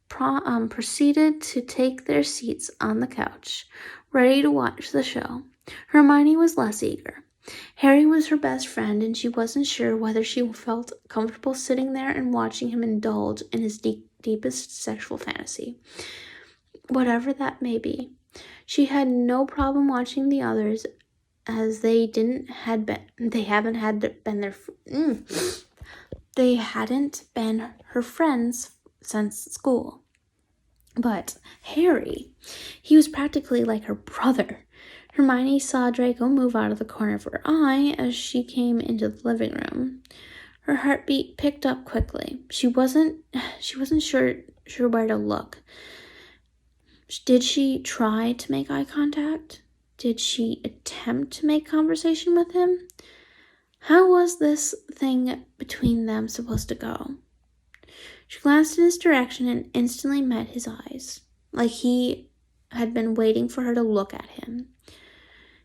S1: proceeded to take their seats on the couch, ready to watch the show. Hermione was less eager. Harry was her best friend, and she wasn't sure whether she felt comfortable sitting there and watching him indulge in his deepest sexual fantasy. Whatever that may be, she had no problem watching the others, as they hadn't been her friends since school. But Harry, he was practically like her brother. Hermione saw Draco move out of the corner of her eye as she came into the living room. Her heartbeat picked up quickly. She wasn't sure where to look. Did she try to make eye contact? Did she attempt to make conversation with him? How was this thing between them supposed to go? She glanced in his direction and instantly met his eyes, like he had been waiting for her to look at him.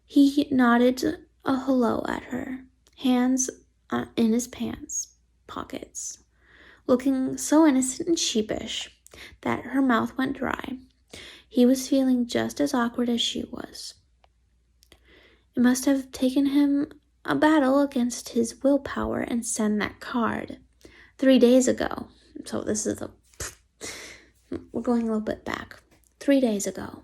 S1: He nodded a hello at her, hands in his pants pockets, looking so innocent and sheepish that her mouth went dry. He was feeling just as awkward as she was. It must have taken him a battle against his willpower and send that card 3 days ago. So we're going a little bit back. 3 days ago.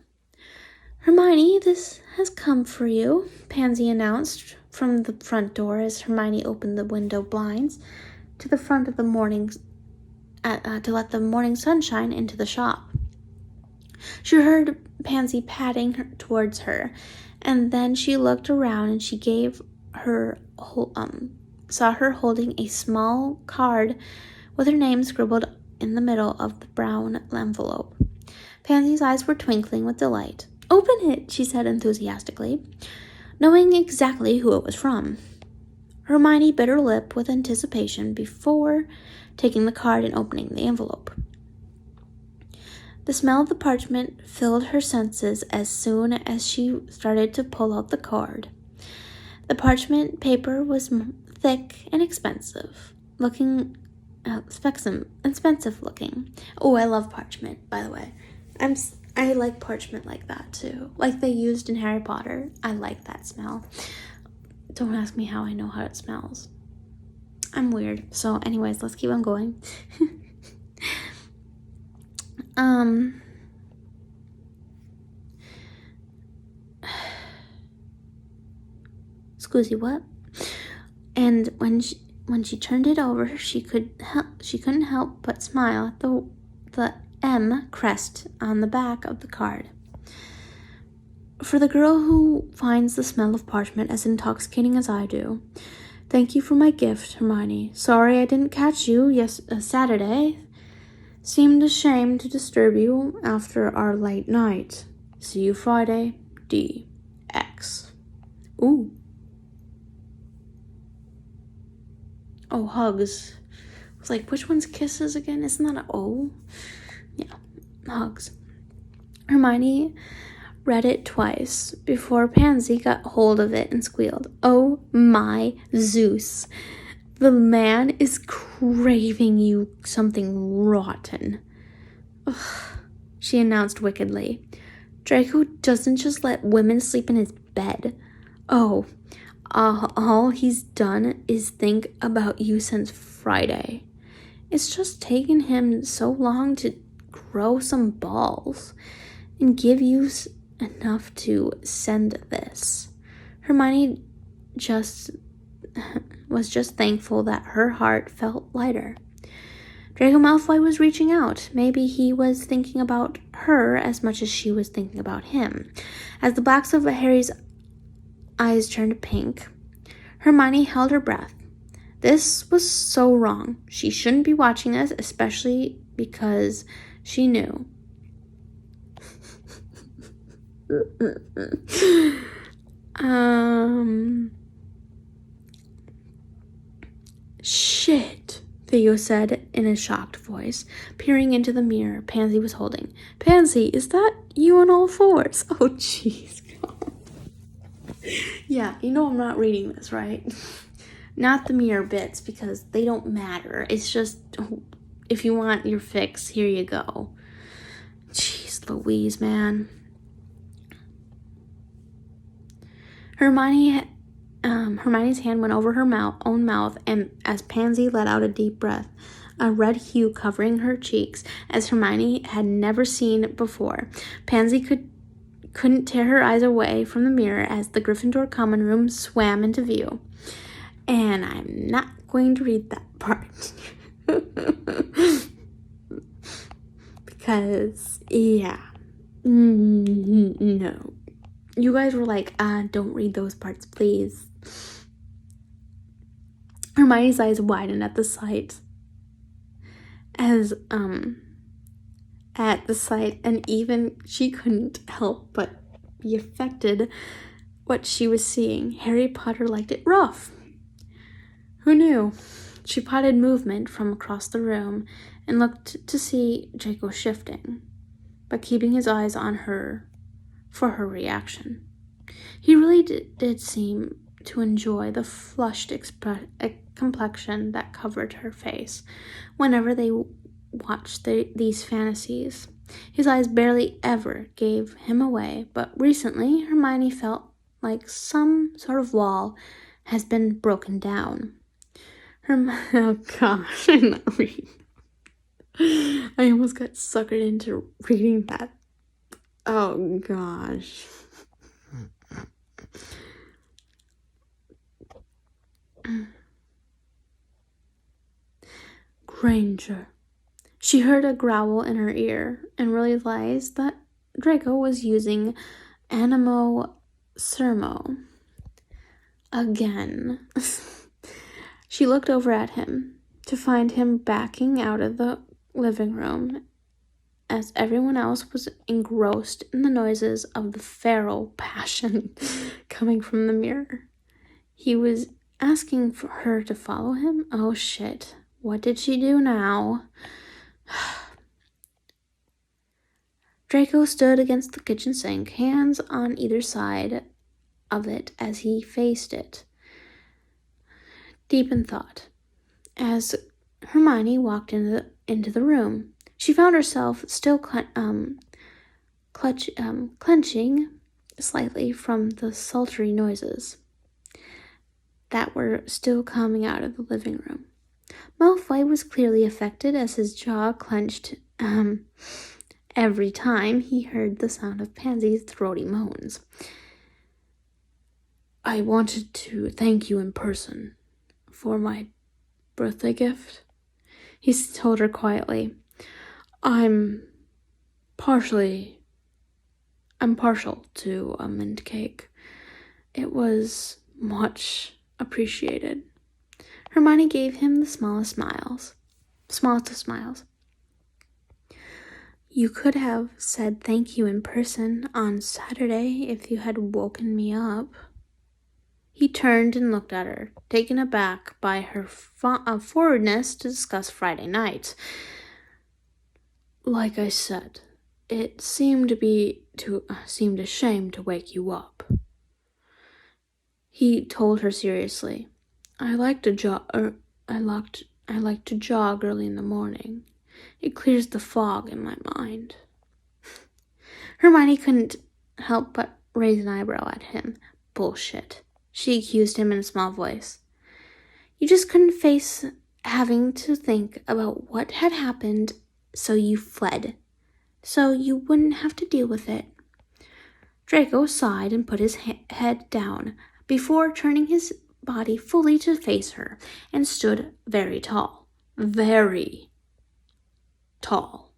S1: Hermione, this has come for you, Pansy announced from the front door as Hermione opened the window blinds to the front of the morning to let the morning sunshine into the shop. She heard Pansy patting towards her, and then she looked around and she saw her holding a small card with her name scribbled in the middle of the brown envelope. Pansy's eyes were twinkling with delight. Open it, she said enthusiastically, knowing exactly who it was from. Hermione bit her lip with anticipation before taking the card and opening the envelope. The smell of the parchment filled her senses as soon as she started to pull out the card. The parchment paper was thick and expensive looking. Expensive looking. Oh, I love parchment, by the way. I like parchment like that too. Like they used in Harry Potter. I like that smell. Don't ask me how I know how it smells. I'm weird. So anyways, let's keep on going. Excuse me, what? And when she turned it over, she couldn't help but smile at the M crest on the back of the card. For the girl who finds the smell of parchment as intoxicating as I do, thank you for my gift, Hermione. Sorry I didn't catch you Saturday. Seemed a shame to disturb you after our late night. See you Friday, D. X. Ooh. Oh, hugs. I was like, which one's kisses again? Isn't that an O? Yeah, hugs. Hermione read it twice before Pansy got hold of it and squealed. Oh my Zeus. The man is craving you something rotten. Ugh, she announced wickedly. Draco doesn't just let women sleep in his bed. Oh, all he's done is think about you since Friday. It's just taken him so long to grow some balls and give you enough to send this. Hermione was just thankful that her heart felt lighter. Draco Malfoy was reaching out. Maybe he was thinking about her as much as she was thinking about him. As the blacks of Harry's eyes turned pink, Hermione held her breath. This was so wrong. She shouldn't be watching this, especially because she knew. Shit, Theo said in a shocked voice, peering into the mirror Pansy was holding. Pansy, is that you on all fours? Oh, jeez. Yeah, you know I'm not reading this, right? Not the mirror bits, because they don't matter. It's just, if you want your fix, here you go. Jeez Louise, man. Hermione's hand went over her own mouth, and as Pansy let out a deep breath, a red hue covering her cheeks, as Hermione had never seen before. Pansy couldn't tear her eyes away from the mirror as the Gryffindor common room swam into view. And I'm not going to read that part. Because, yeah. No. You guys were like, don't read those parts, please. Hermione's eyes widened at the sight. And even she couldn't help but be affected what she was seeing. Harry Potter liked it rough. Who knew? She spotted movement from across the room and looked to see Draco shifting, but keeping his eyes on her for her reaction. He really did seem to enjoy the flushed complexion that covered her face whenever they watched these fantasies. His eyes barely ever gave him away, but recently Hermione felt like some sort of wall has been broken down. Oh gosh, I'm not reading. I almost got suckered into reading that. Oh gosh. Granger. She heard a growl in her ear and realized that Draco was using Animo Sermo. Again. She looked over at him to find him backing out of the living room as everyone else was engrossed in the noises of the feral passion coming from the mirror. He was asking for her to follow him? Oh shit. What did she do now? Draco stood against the kitchen sink, hands on either side of it as he faced it, deep in thought. As Hermione walked into the room, she found herself still clenching slightly from the sultry noises that were still coming out of the living room. Malfoy was clearly affected as his jaw clenched every time he heard the sound of Pansy's throaty moans. I wanted to thank you in person for my birthday gift, he told her quietly. I'm partial to a mint cake. It was much appreciated. Hermione gave him the smallest of smiles. You could have said thank you in person on Saturday if you had woken me up. He turned and looked at her, taken aback by her forwardness to discuss Friday night. Like I said, it seemed a shame to wake you up. He told her seriously. I like to jog early in the morning. It clears the fog in my mind. Hermione couldn't help but raise an eyebrow at him. Bullshit, she accused him in a small voice. You just couldn't face having to think about what had happened, so you fled. So you wouldn't have to deal with it. Draco sighed and put his head down before turning his body fully to face her and stood very tall. Very tall.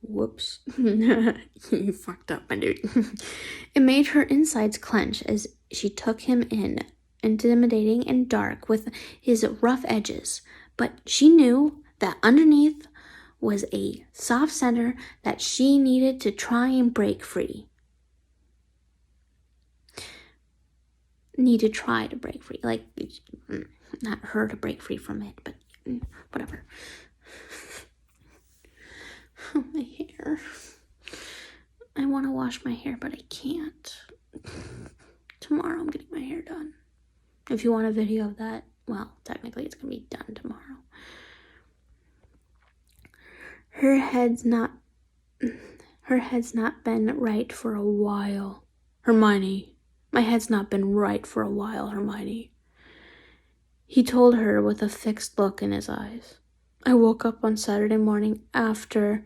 S1: Whoops. You fucked up, my dude. It made her insides clench as she took him in, intimidating and dark with his rough edges, but she knew that underneath was a soft center that she needed to try and break free. Like, not her to break free from it, but whatever. My hair. I want to wash my hair, but I can't. Tomorrow I'm getting my hair done. If you want a video of that, well, technically it's going to be done tomorrow. Her head's not been right for a while. Hermione, my head's not been right for a while, Hermione. He told her with a fixed look in his eyes. I woke up on Saturday morning after...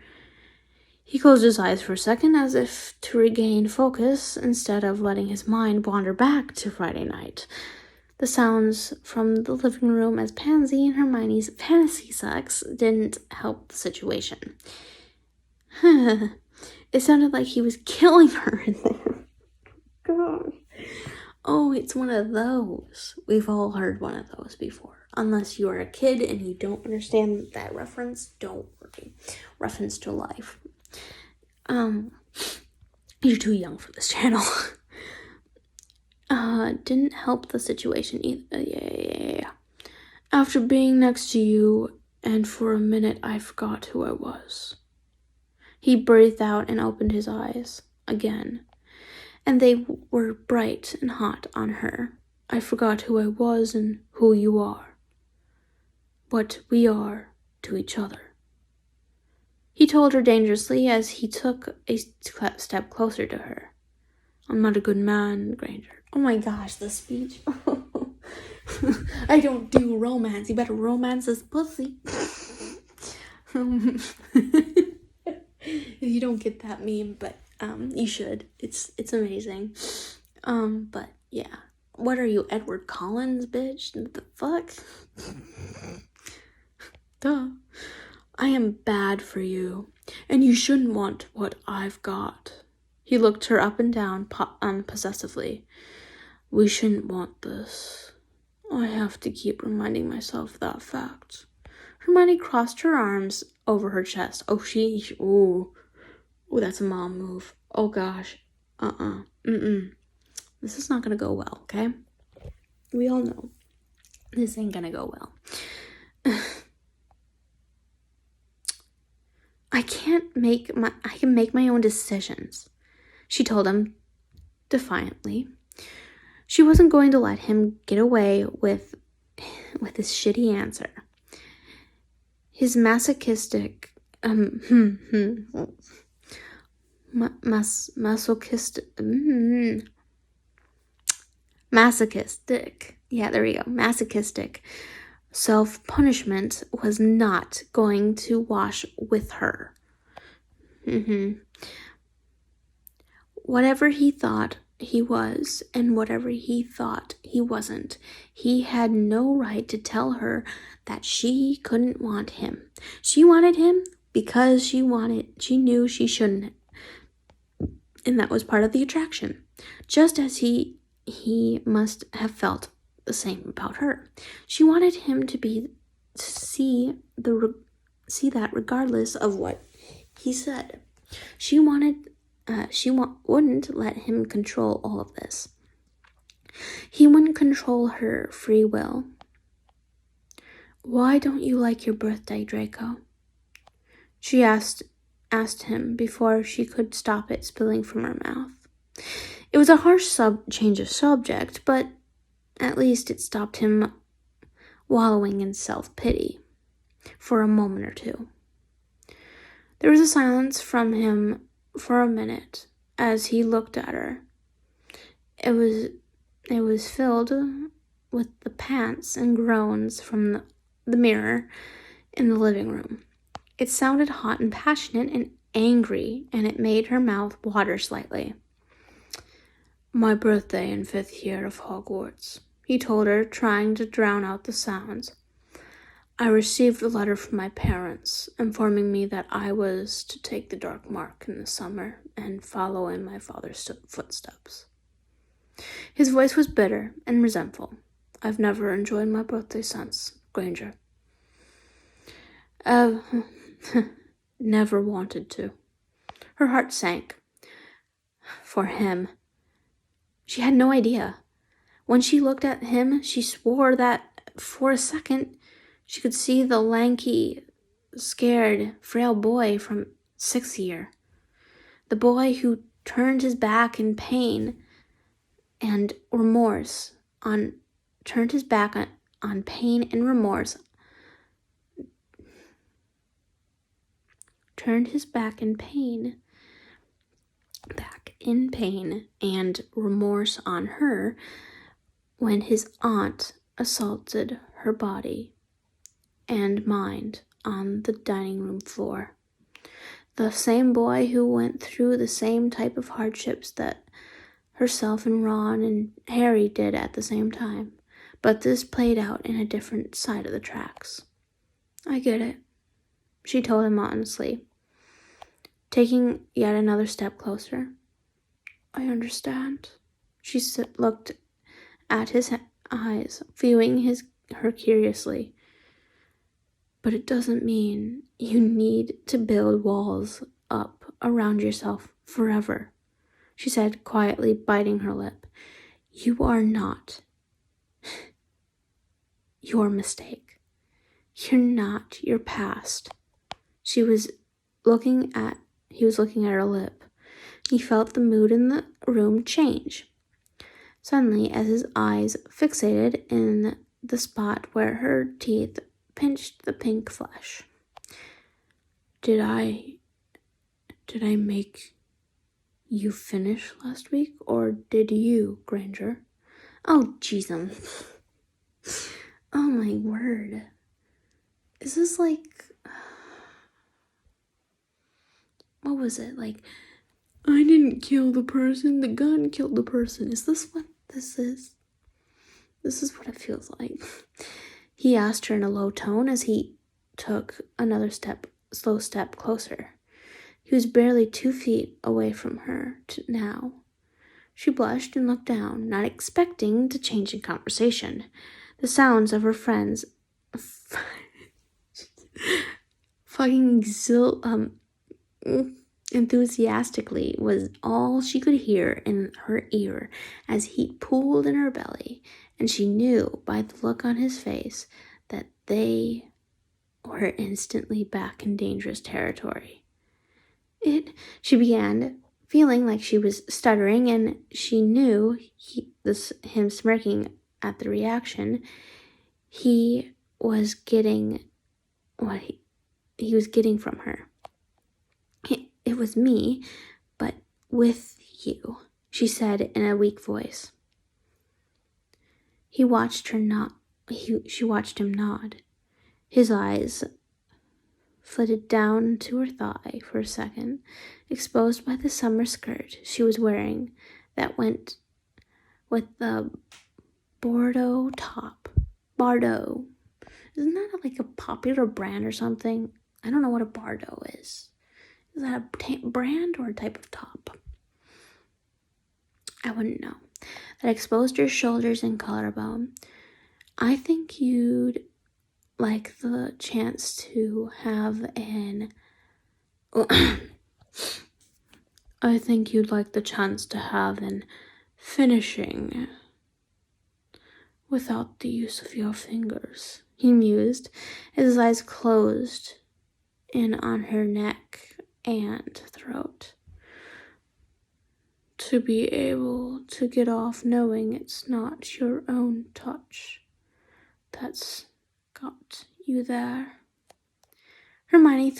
S1: He closed his eyes for a second as if to regain focus instead of letting his mind wander back to Friday night. The sounds from the living room as Pansy and Hermione's fantasy sex didn't help the situation. It sounded like he was killing her in there. God. Oh, it's one of those. We've all heard one of those before. Unless you are a kid and you don't understand that reference, don't worry. Reference to life. You're too young for this channel. Didn't help the situation either. Yeah. After being next to you, and for a minute I forgot who I was. He breathed out and opened his eyes again, and they were bright and hot on her. I forgot who I was and who you are. What we are to each other. He told her dangerously as he took a step closer to her. I'm not a good man, Granger. Oh my gosh, the speech. I don't do romance. You better romance this pussy. You don't get that meme, but you should. It's amazing. But yeah. What are you, Edward Collins, bitch? What the fuck? Duh. I am bad for you, and you shouldn't want what I've got. He looked her up and down possessively. We shouldn't want this. I have to keep reminding myself that fact. Hermione crossed her arms over her chest. Ooh, that's a mom move. Oh gosh. This is not gonna go well, okay? We all know this ain't gonna go well. I can make my own decisions, she told him defiantly. She wasn't going to let him get away with his shitty answer. His masochistic, masochistic self-punishment was not going to wash with her. Whatever he thought he was and whatever he thought he wasn't, he had no right to tell her that she couldn't want him. She wanted him because she knew she shouldn't. And that was part of the attraction. Just as he must have felt the same about her. She wanted him to see that regardless of what he said. She wouldn't let him control all of this. He wouldn't control her free will. "Why don't you like your birthday, Draco?" she asked him before she could stop it spilling from her mouth. It was a harsh change of subject, but at least it stopped him wallowing in self-pity for a moment or two. There was a silence from him for a minute as he looked at her. It was filled with the pants and groans from the mirror in the living room. It sounded hot and passionate and angry, and it made her mouth water slightly. "My birthday in 5th year of Hogwarts," he told her, trying to drown out the sounds. "I received a letter from my parents informing me that I was to take the dark mark in the summer and follow in my father's footsteps." His voice was bitter and resentful. "I've never enjoyed my birthday since, Granger. Never wanted to." Her heart sank. For him. She had no idea. When she looked at him, she swore that for a second she could see the lanky, scared, frail boy from 6th year. The boy who turned his back in pain and remorse on pain and remorse on her when his aunt assaulted her body and mind on the dining room floor. The same boy who went through the same type of hardships that herself and Ron and Harry did at the same time. But this played out in a different side of the tracks. "I get it," she told him honestly, taking yet another step closer. "I understand." She looked at his eyes, viewing her curiously. "But it doesn't mean you need to build walls up around yourself forever," she said, quietly biting her lip. "You are not your mistake. You're not your past." He was looking at her lip. He felt the mood in the room change. Suddenly, as his eyes fixated in the spot where her teeth pinched the pink flesh. Did I make you finish last week, or did you, Granger?" "Oh, jeez. Oh my word. Is this like... What was it? Like, I didn't kill the person, the gun killed the person. Is this what this is? This is what it feels like." He asked her in a low tone as he took another slow step closer. He was barely 2 feet away from her now. She blushed and looked down, not expecting to change in conversation. The sounds of her friends enthusiastically was all she could hear in her ear as heat pooled in her belly, and she knew by the look on his face that they were instantly back in dangerous territory. She began, feeling like she was stuttering, and she knew him smirking at the reaction. He was getting what he was getting from her. It was me, but with you, she said in a weak voice. She watched him nod. His eyes flitted down to her thigh for a second, exposed by the summer skirt she was wearing that went with the Bordeaux top. Bordeaux. Isn't that like a popular brand or something? I don't know what a Bordeaux is. Is that a brand or a type of top? I wouldn't know. That exposed your shoulders and collarbone. I think you'd like the chance to have an... I think you'd like the chance to have an finishing without the use of your fingers, he mused, his eyes closed in on her neck and throat. To be able to get off knowing it's not your own touch that's got you there. Hermione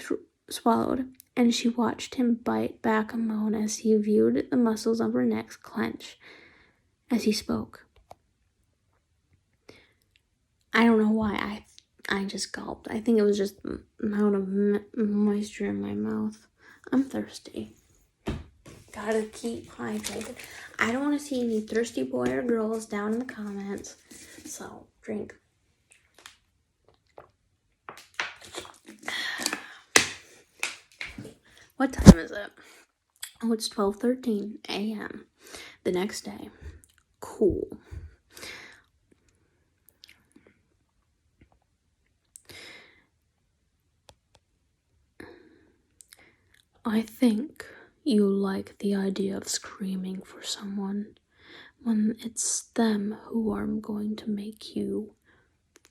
S1: swallowed, and she watched him bite back a moan as he viewed the muscles of her neck clench as he spoke. I don't know why I just gulped. I think it was just the amount of moisture in my mouth. I'm thirsty. Gotta keep hydrated. I don't want to see any thirsty boy or girls down in the comments. So, drink. What time is it? Oh, it's 12:13 a.m. the next day. Cool. I think you like the idea of screaming for someone when it's them who are going to make you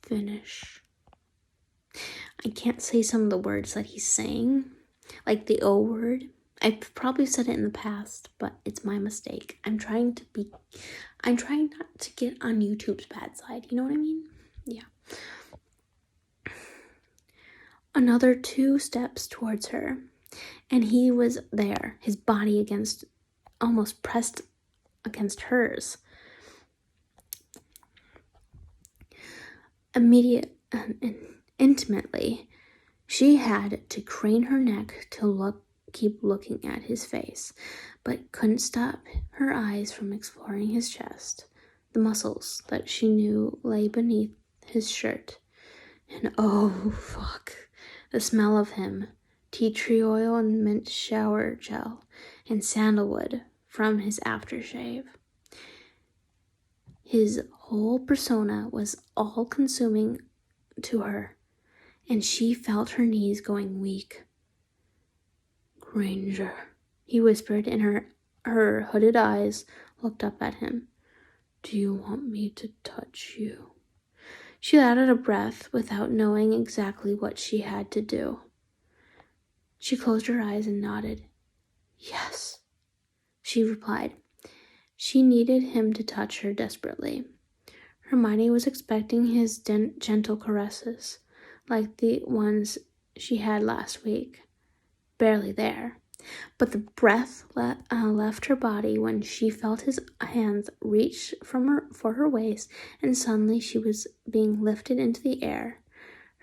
S1: finish. I can't say some of the words that he's saying, like the O word. I've probably said it in the past, but it's my mistake. I'm trying not to get on YouTube's bad side. You know what I mean? Yeah. Another 2 steps towards her, and he was there, his body almost pressed against hers. Intimately, she had to crane her neck to keep looking at his face, but couldn't stop her eyes from exploring his chest, the muscles that she knew lay beneath his shirt. And oh, fuck, the smell of him, tea tree oil and mint shower gel, and sandalwood from his aftershave. His whole persona was all-consuming to her, and she felt her knees going weak. Granger, he whispered, and her hooded eyes looked up at him. Do you want me to touch you? She let out a breath without knowing exactly what she had to do. She closed her eyes and nodded. Yes, she replied. She needed him to touch her desperately. Hermione was expecting his gentle caresses, like the ones she had last week. Barely there. But the breath left her body when she felt his hands reach for her waist, and suddenly she was being lifted into the air,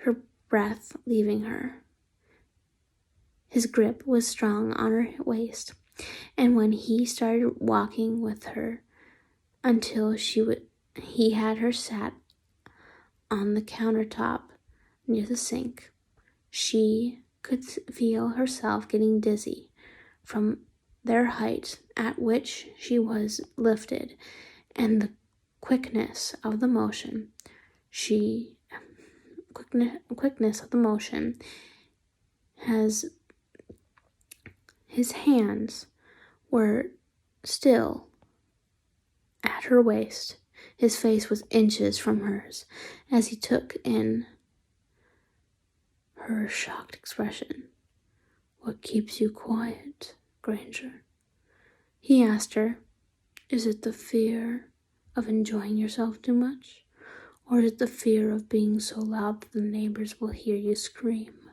S1: her breath leaving her. His grip was strong on her waist, and when he started walking with her until he had her sat on the countertop near the sink, she could feel herself getting dizzy from their height at which she was lifted, and the quickness of the motion. His hands were still at her waist. His face was inches from hers as he took in her shocked expression. What keeps you quiet, Granger?
S2: He asked her, "Is it the fear of enjoying yourself too much? Or is it the fear of being so loud that the neighbors will hear you scream?"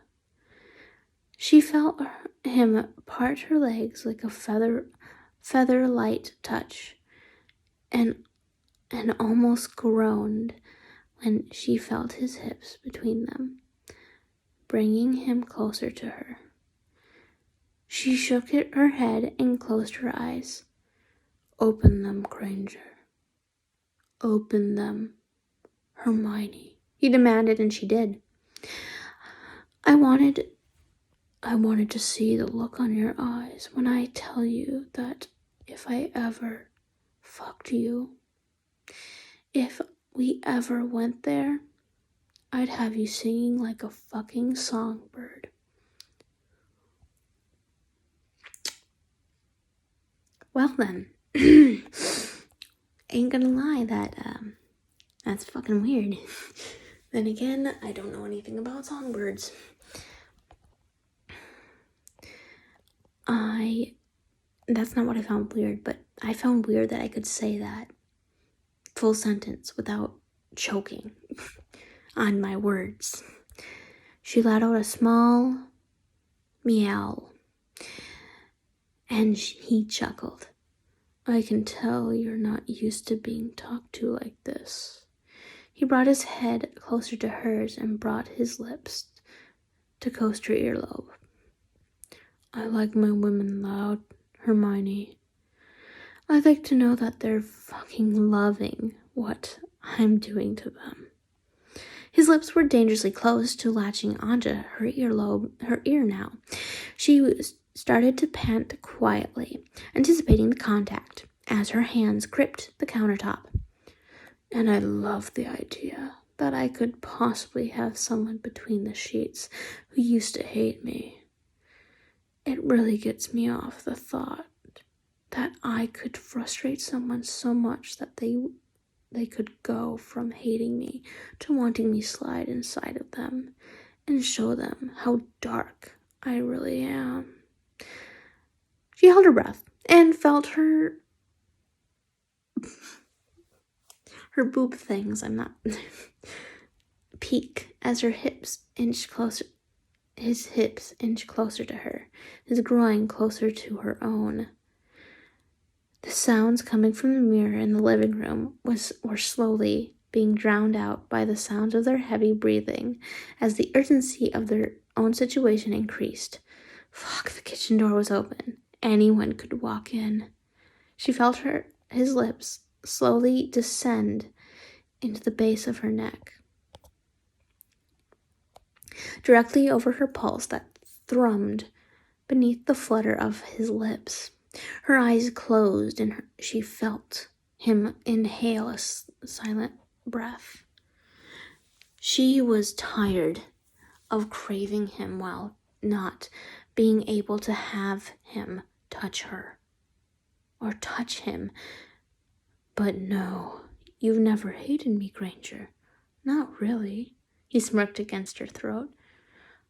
S2: She felt him part her legs like a feather-light touch, and almost groaned when she felt his hips between them, bringing him closer to her. She shook her head and closed her eyes. "Open them, Granger. Open them, Hermione," he demanded, and she did. I wanted to see the look on your eyes when I tell you that if I ever fucked you, if we ever went there, I'd have you singing like a fucking songbird. Well then, ain't gonna lie, that's fucking weird. Then again, I don't know anything about songbirds. That's not what I found weird, but I found weird that I could say that full sentence without choking on my words. She let out a small meow, and he chuckled. "I can tell you're not used to being talked to like this." He brought his head closer to hers and brought his lips to coast her earlobe. "I like my women loud, Hermione. I like to know that they're fucking loving what I'm doing to them." His lips were dangerously close to latching onto her ear now. She started to pant quietly, anticipating the contact, as her hands gripped the countertop. "And I love the idea that I could possibly have someone between the sheets who used to hate me. It really gets me off the thought that I could frustrate someone so much that they could go from hating me to wanting me slide inside of them and show them how dark I really am." She held her breath and felt her boob things, peak as her hips inched closer. His hips inched closer to her, his groin closer to her own. The sounds coming from the mirror in the living room were slowly being drowned out by the sounds of their heavy breathing as the urgency of their own situation increased. Fuck, the kitchen door was open. Anyone could walk in. She felt his lips slowly descend into the base of her neck, directly over her pulse that thrummed beneath the flutter of his lips. Her eyes closed and she felt him inhale a silent breath. She was tired of craving him while not being able to have him touch her or touch him. "But no, you've never hated me, Granger. Not really." He smirked against her throat.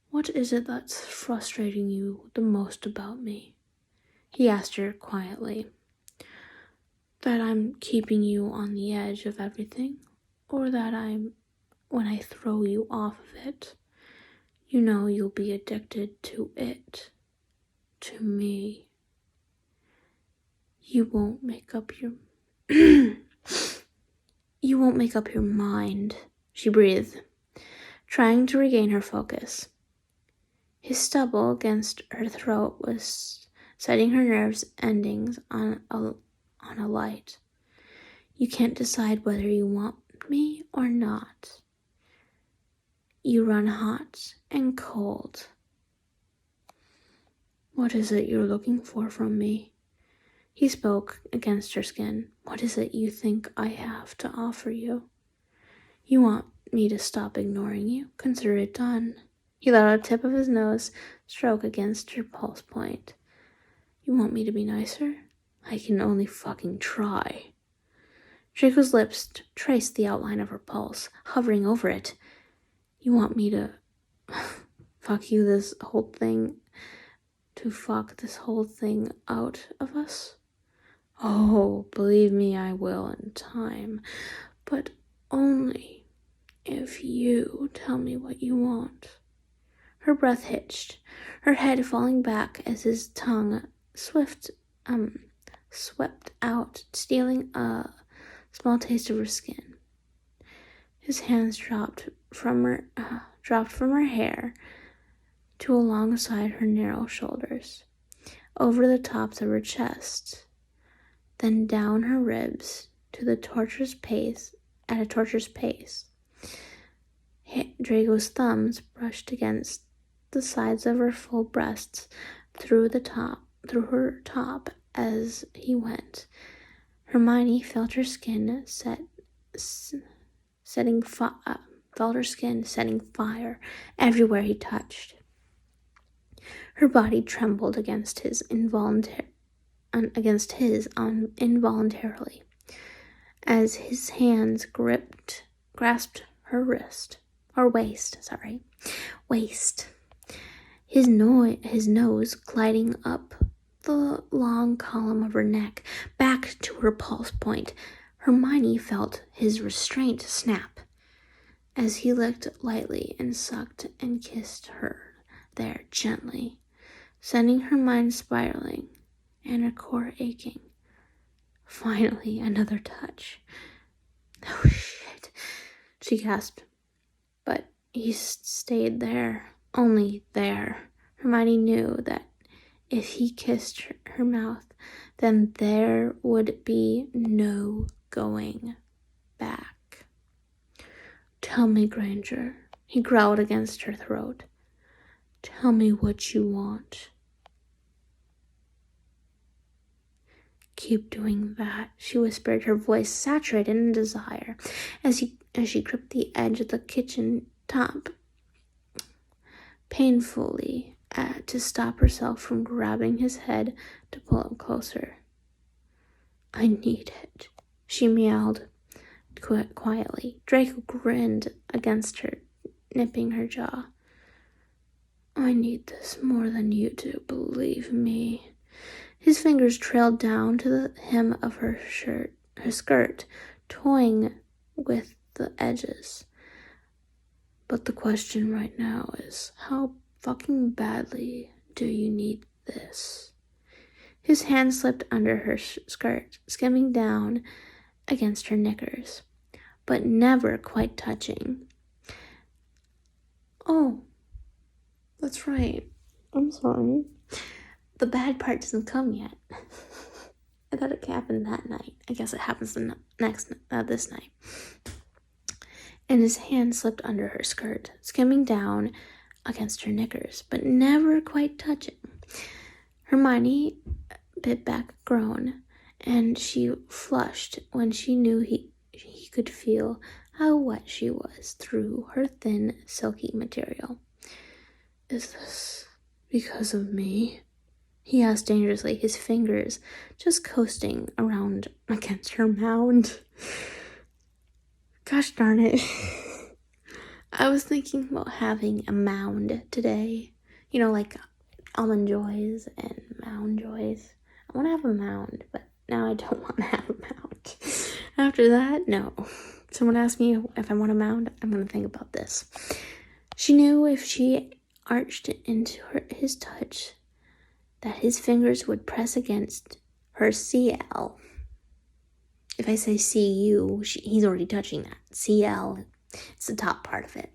S2: "What is it that's frustrating you the most about me?" He asked her quietly. "That I'm keeping you on the edge of everything? Or that when I throw you off of it, you know you'll be addicted to it, to me? You won't make up your... You won't make up your mind," she breathed, trying to regain her focus. His stubble against her throat was setting her nerves endings on a light. "You can't decide whether you want me or not. You run hot and cold. What is it you're looking for from me?" He spoke against her skin. "What is it you think I have to offer you? You want me to stop ignoring you? Consider it done." He let out a tip of his nose stroke against her pulse point. "You want me to be nicer? I can only fucking try." Draco's lips traced the outline of her pulse, hovering over it. "You want me to fuck this whole thing out of us?"
S1: Oh, believe me, I will in time, but only if you tell me what you want. Her breath hitched, her head falling back as his tongue swept out, stealing a small taste of her skin. His hands dropped from her hair to alongside her narrow shoulders, over the tops of her chest, then down her ribs to the torturous pace. At a torturous pace, Draco's thumbs brushed against the sides of her full breasts through her top as he went. Hermione felt her skin setting fire everywhere he touched. Her body trembled against his involuntarily as his hands grasped her waist. His nose gliding up the long column of her neck back to her pulse point. Hermione felt his restraint snap as he licked lightly and sucked and kissed her there gently, sending her mind spiraling and her core aching. Finally, another touch. Oh, shit, she gasped. But he stayed there, only there. Hermione knew that if he kissed her mouth, then there would be no going back. Tell me, Granger, he growled against her throat. Tell me what you want. Keep doing that, she whispered, her voice saturated in desire, as she gripped the edge of the kitchen top painfully to stop herself from grabbing his head to pull him closer. I need it, she meowed quietly. Draco grinned against her, nipping her jaw. I need this more than you do, believe me. His fingers trailed down to the hem of her skirt, toying with the edges. But the question right now is, how fucking badly do you need this? His hand slipped under her skirt, skimming down against her knickers, but never quite touching. Oh, that's right. I'm sorry. The bad part doesn't come yet. I thought it happened that night. I guess it happens this night. And his hand slipped under her skirt, skimming down against her knickers, but never quite touching. Hermione bit back a groan, and she flushed when she knew he could feel how wet she was through her thin, silky material. Is this because of me? He asked dangerously, his fingers just coasting around against her mound. Gosh darn it. I was thinking about having a mound today. You know, like Almond Joys and Mound Joys. I want to have a mound, but now I don't want to have a mound. After that, no. Someone asked me if I want a mound, I'm going to think about this. She knew if she arched into his touch, that his fingers would press against her CL. If I say CU, he's already touching that. CL, it's the top part of it.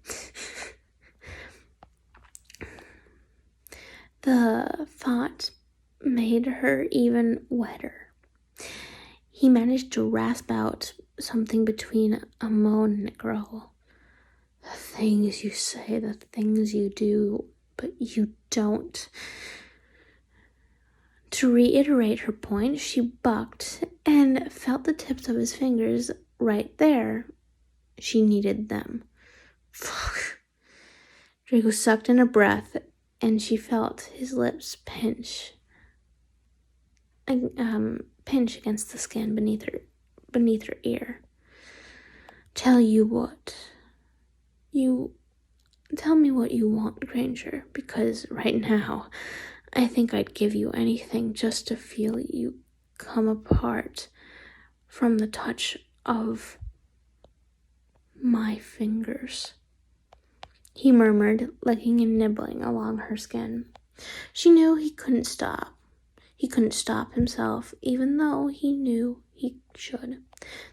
S1: The thought made her even wetter. He managed to rasp out something between a moan and a growl. The things you say, the things you do, but you don't. To reiterate her point, she bucked and felt the tips of his fingers right there. She needed them. Fuck. Draco sucked in a breath, and she felt his lips pinch against the skin beneath her ear. Tell me what you want, Granger, because right now, I think I'd give you anything just to feel you come apart from the touch of my fingers," he murmured, licking and nibbling along her skin. She knew he couldn't stop. He couldn't stop himself, even though he knew he should.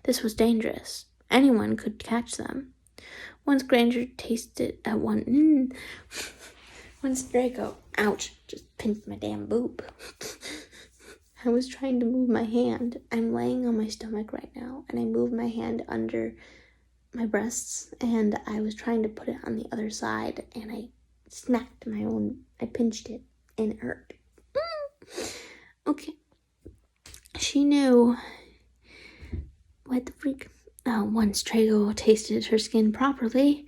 S1: This was dangerous. Anyone could catch them. Once Granger tasted at one. Once Draco, ouch, just pinched my damn boob. I was trying to move my hand. I'm laying on my stomach right now, and I moved my hand under my breasts, and I was trying to put it on the other side, and I pinched it, and it hurt. Okay. She knew. What the freak? Once Draco tasted her skin properly,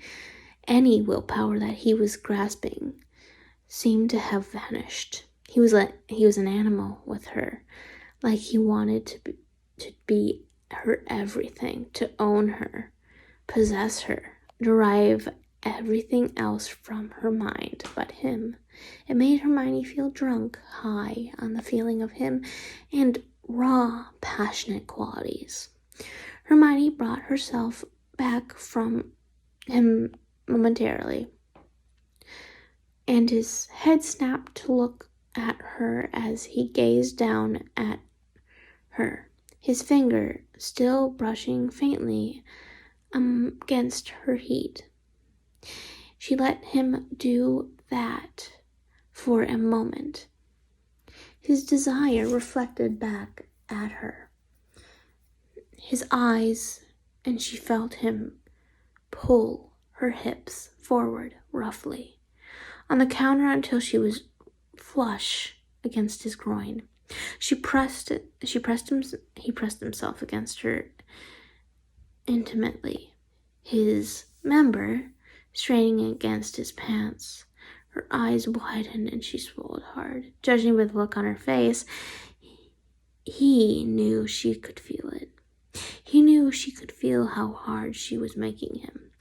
S1: any willpower that he was grasping seemed to have vanished. He was an animal with her, like he wanted to be her everything, to own her, possess her, derive everything else from her mind but him. It made Hermione feel drunk, high on the feeling of him and raw, passionate qualities. Hermione brought herself back from him momentarily, and his head snapped to look at her as he gazed down at her, his finger still brushing faintly against her heat. She let him do that for a moment, his desire reflected back at her, his eyes, and she felt him pull her hips forward roughly on the counter until she was flush against his groin. He pressed himself against her intimately, his member straining against his pants. Her eyes widened and she swallowed hard. Judging by the look on her face, he knew she could feel it. He knew she could feel how hard she was making him.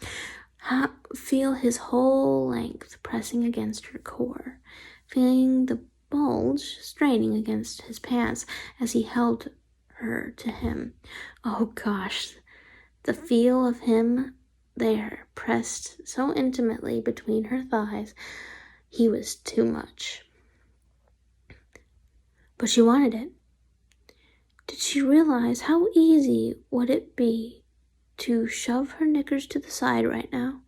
S1: Feel his whole length pressing against her core. Feeling the bulge straining against his pants as he held her to him. Oh gosh, the feel of him there, pressed so intimately between her thighs, he was too much. But she wanted it. Did she realize how easy would it be to shove her knickers to the side right now?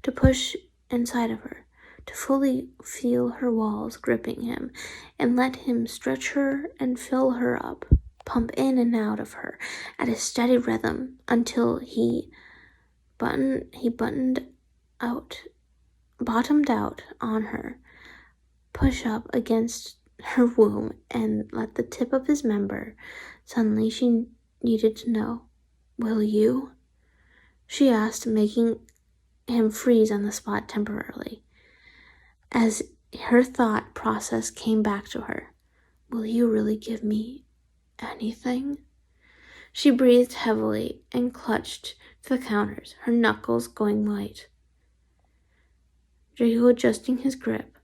S1: To push inside of her, to fully feel her walls gripping him, and let him stretch her and fill her up, pump in and out of her at a steady rhythm until he bottomed out on her, push up against her womb, and let the tip of his member. Suddenly she needed to know. "Will you?" she asked, making him freeze on the spot temporarily. As her thought process came back to her, "Will you really give me anything?" She breathed heavily and clutched to the counters, her knuckles going white. Draco adjusting his grip,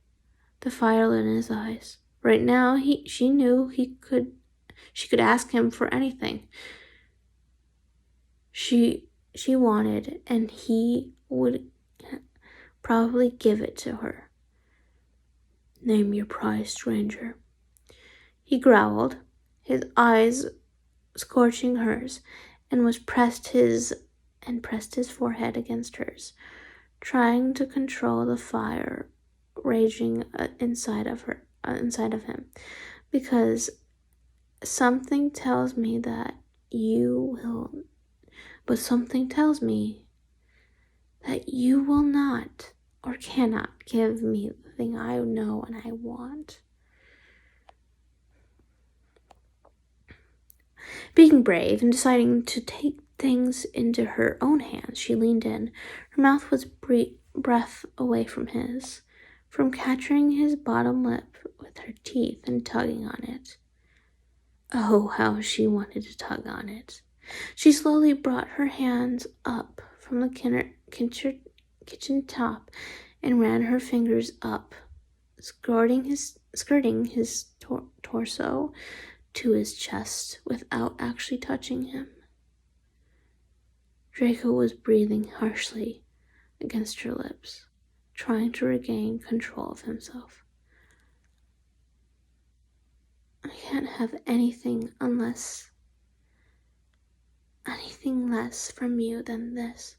S1: the fire lit in his eyes. Right now, she knew she could ask him for anything she wanted, and he would probably give it to her. "Name your prize, stranger," he growled, his eyes scorching hers, and pressed his forehead against hers, trying to control the fire raging inside of him, because something tells me that you will, but something tells me that you will not or cannot give me the thing I know and I want. Being brave and deciding to take things into her own hands, she leaned in. Her mouth was breath away from his, from catching his bottom lip with her teeth and tugging on it. Oh, how she wanted to tug on it. She slowly brought her hands up from the kitchen top and ran her fingers up, skirting his torso
S2: to his chest without actually touching him. Draco was breathing harshly against her lips, trying to regain control of himself. I can't have anything less from you than this,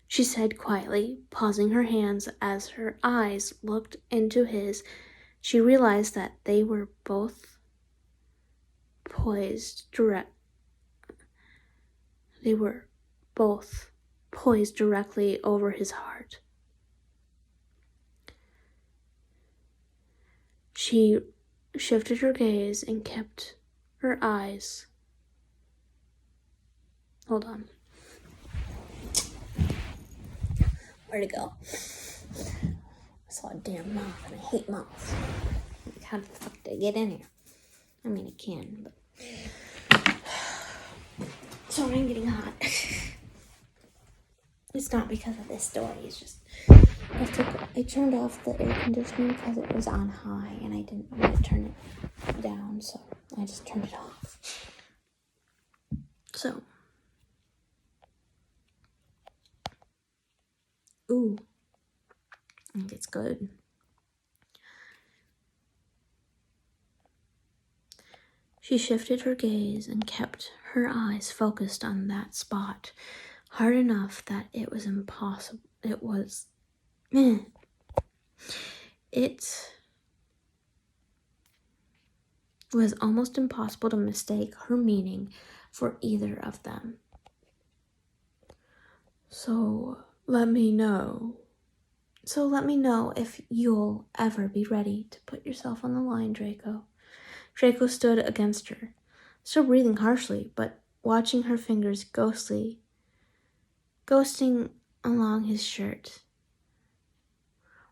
S2: she said quietly, pausing her hands as her eyes looked into his. She realized that they were both poised directly over his heart. She shifted her gaze and kept her eyes. Hold on. Where'd it go? I saw a damn moth and I hate moths. Like, how the fuck did I get in here? I mean, I can, but... Sorry, I'm getting hot. It's not because of this story, it's just... I turned off the air conditioning because it was on high and I didn't want to turn it down, so I just turned it off. So... Ooh. I think it's good. She shifted her gaze and kept her eyes focused on that spot, hard enough that it was impossible. It was almost impossible to mistake her meaning for either of them. So let me know if you'll ever be ready to put yourself on the line, Draco. Draco stood against her, still breathing harshly, but watching her fingers ghosting along his shirt,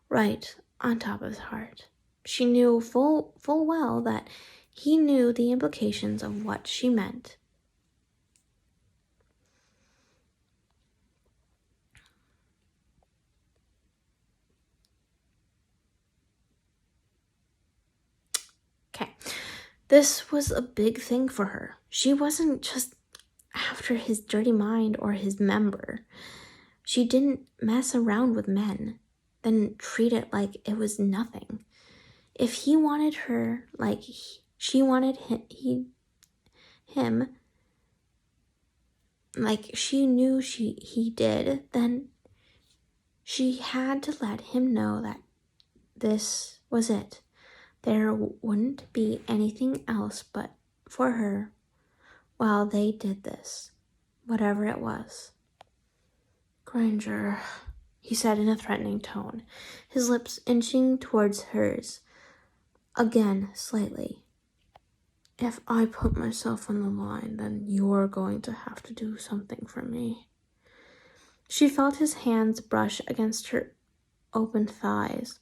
S2: right on top of his heart. She knew full well that he knew the implications of what she meant. Okay, this was a big thing for her. She wasn't just after his dirty mind or his member. She didn't mess around with men, then treat it like it was nothing. If he wanted her like she wanted him like she knew he did, then she had to let him know that this was it. There wouldn't be anything else but for her while they did this, whatever it was. Granger, he said in a threatening tone, his lips inching towards hers, again slightly. If I put myself on the line, then you're going to have to do something for me. She felt his hands brush against her open thighs,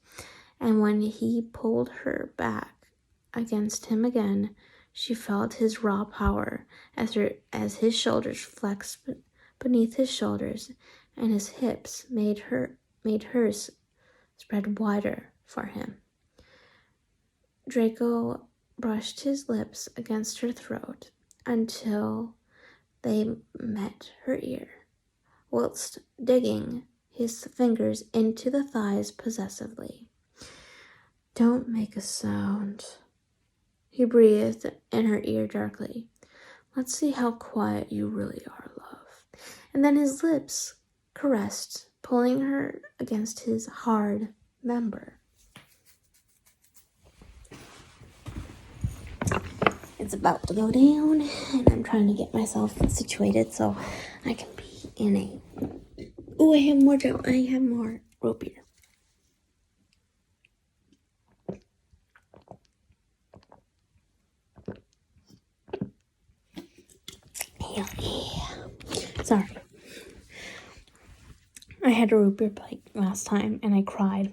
S2: and when he pulled her back against him again, she felt his raw power as his shoulders flexed beneath his shoulders and his hips made hers spread wider for him. Draco brushed his lips against her throat until they met her ear, whilst digging his fingers into the thighs possessively. Don't make a sound, he breathed in her ear darkly. Let's see how quiet you really are, love. And then his lips caressed, pulling her against his hard member. It's about to go down, and I'm trying to get myself situated so I can be in a... Oh, I have more root beer. Yeah. Sorry. I had a root beer bite last time, and I cried.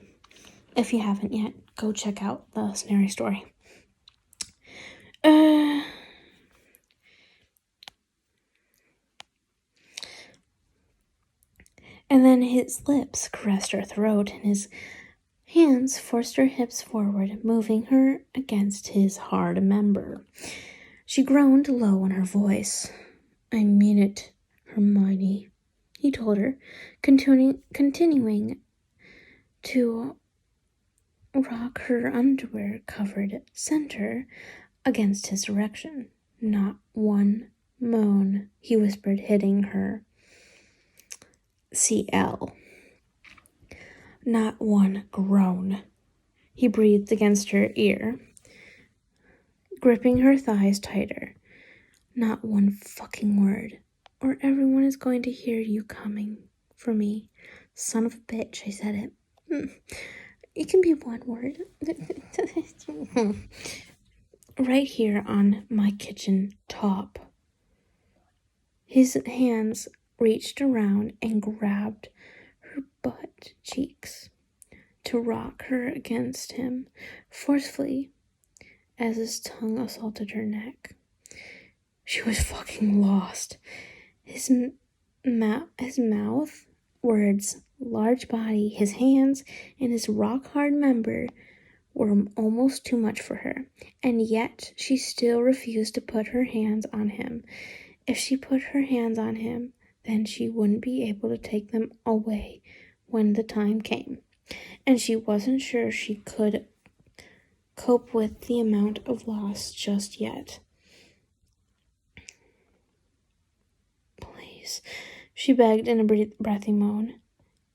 S2: If you haven't yet, go check out the Snary story. And then his lips caressed her throat, and his hands forced her hips forward, moving her against his hard member. She groaned low in her voice. I mean it, Hermione, he told her, continuing to rock her underwear-covered center against his direction. Not one moan, he whispered, hitting her CL. Not one groan. He breathed against her ear, gripping her thighs tighter. Not one fucking word, or everyone is going to hear you coming for me. Son of a bitch, I said it. It can be one word. Right here on my kitchen top. His hands reached around and grabbed her butt cheeks to rock her against him forcefully as his tongue assaulted her neck. She was fucking lost. His mouth, words, large body, his hands, and his rock-hard member were almost too much for her, and yet she still refused to put her hands on him. If she put her hands on him, then she wouldn't be able to take them away when the time came, and she wasn't sure she could cope with the amount of loss just yet. Please, she begged in a breathy moan,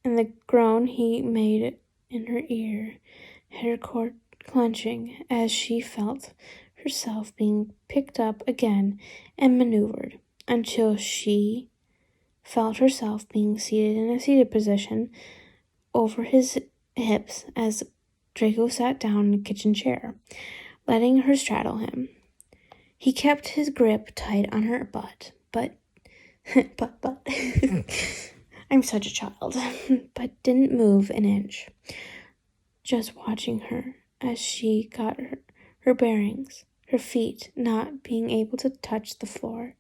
S2: and the groan he made in her ear had her core clenching as she felt herself being picked up again and maneuvered until she felt herself being seated in a seated position over his hips as Draco sat down in a kitchen chair, letting her straddle him. He kept his grip tight on her butt, but I'm such a child, but didn't move an inch, just watching her as she got her bearings, her feet not being able to touch the floor.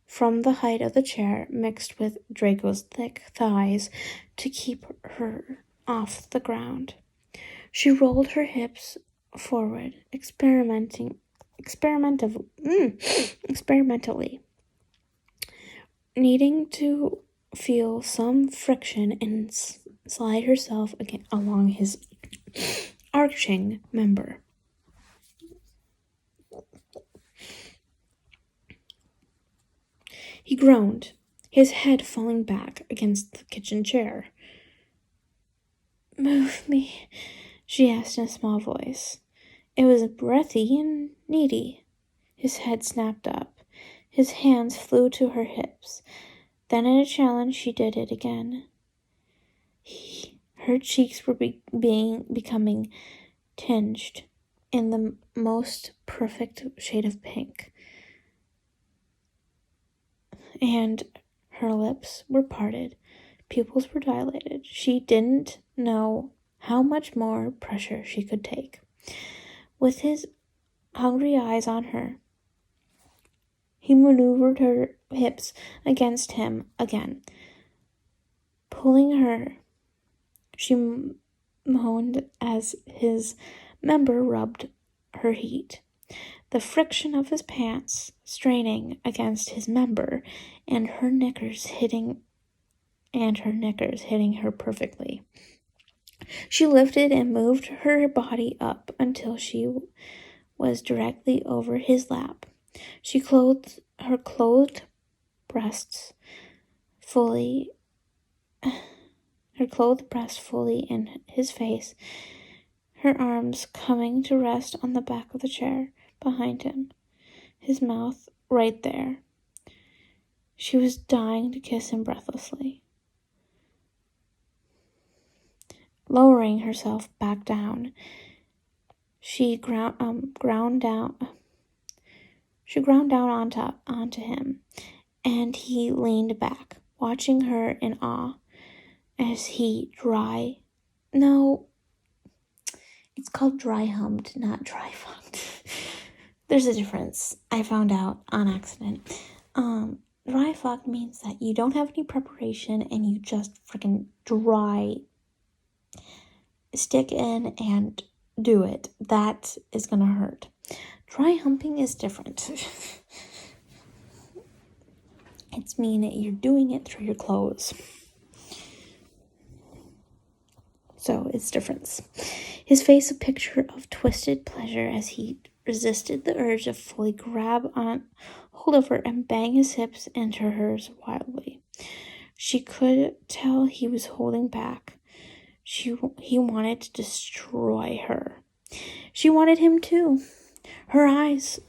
S2: From the height of the chair, mixed with Draco's thick thighs to keep her off the ground. She rolled her hips forward, experimentally, needing to feel some friction and slide herself along his arching member. He groaned, his head falling back against the kitchen chair. Move me, she asked in a small voice. It was breathy and needy. His head snapped up. His hands flew to her hips. Then in a challenge, she did it again. Her cheeks were becoming tinged in the most perfect shade of pink, and her lips were parted, pupils were dilated. She didn't know how much more pressure she could take. With his hungry eyes on her, he maneuvered her hips against him again, pulling her. She moaned as his member rubbed her heat, the friction of his pants straining against his member, and her knickers hitting her perfectly. She lifted and moved her body up until she was directly over his lap. She clothed her clothed breasts fully in his face, her arms coming to rest on the back of the chair behind him, his mouth right there. She was dying to kiss him breathlessly. Lowering herself back down, she ground down onto him, and he leaned back, watching her in awe as he it's called dry humped, not dry fucked. There's a difference, I found out on accident. Dry fuck means that you don't have any preparation and you just freaking dry stick in and do it. That is gonna hurt. Dry humping is different. It's mean that you're doing it through your clothes. So it's different. His face a picture of twisted pleasure as he resisted the urge to fully grab on hold of her and bang his hips into hers wildly. She could tell he was holding back. He wanted to destroy her. She wanted him too. Her eyes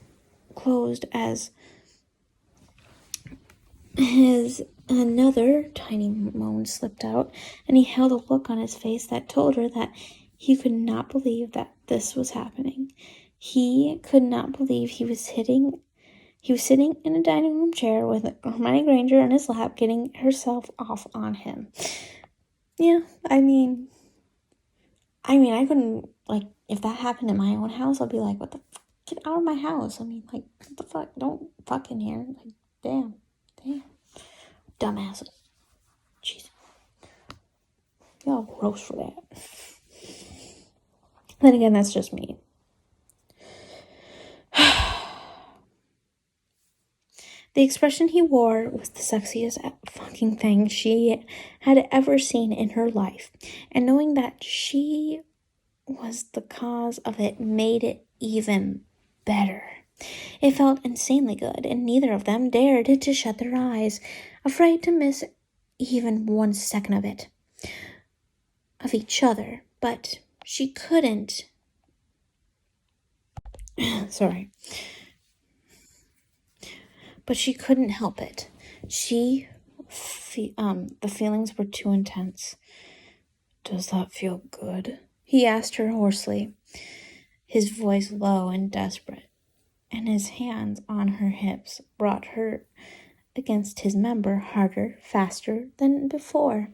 S2: closed as his another tiny moan slipped out, and he held a look on his face that told her that he could not believe that this was happening. He could not believe he was sitting in a dining room chair with Hermione Granger on his lap, getting herself off on him. Yeah, I mean, I couldn't, like, if that happened in my own house, I'd be like, what the fuck? Get out of my house. I mean, like, what the fuck? Don't fuck in here. Like, damn. Dumbasses. Jeez. Y'all gross for that. Then again, that's just me. The expression he wore was the sexiest fucking thing she had ever seen in her life, and knowing that she was the cause of it made it even better. It felt insanely good, and neither of them dared to shut their eyes, afraid to miss even 1 second of it, of each other. But she couldn't. Sorry. But she couldn't help it. The feelings were too intense. Does that feel good? He asked her hoarsely, his voice low and desperate, and his hands on her hips brought her against his member harder, faster than before.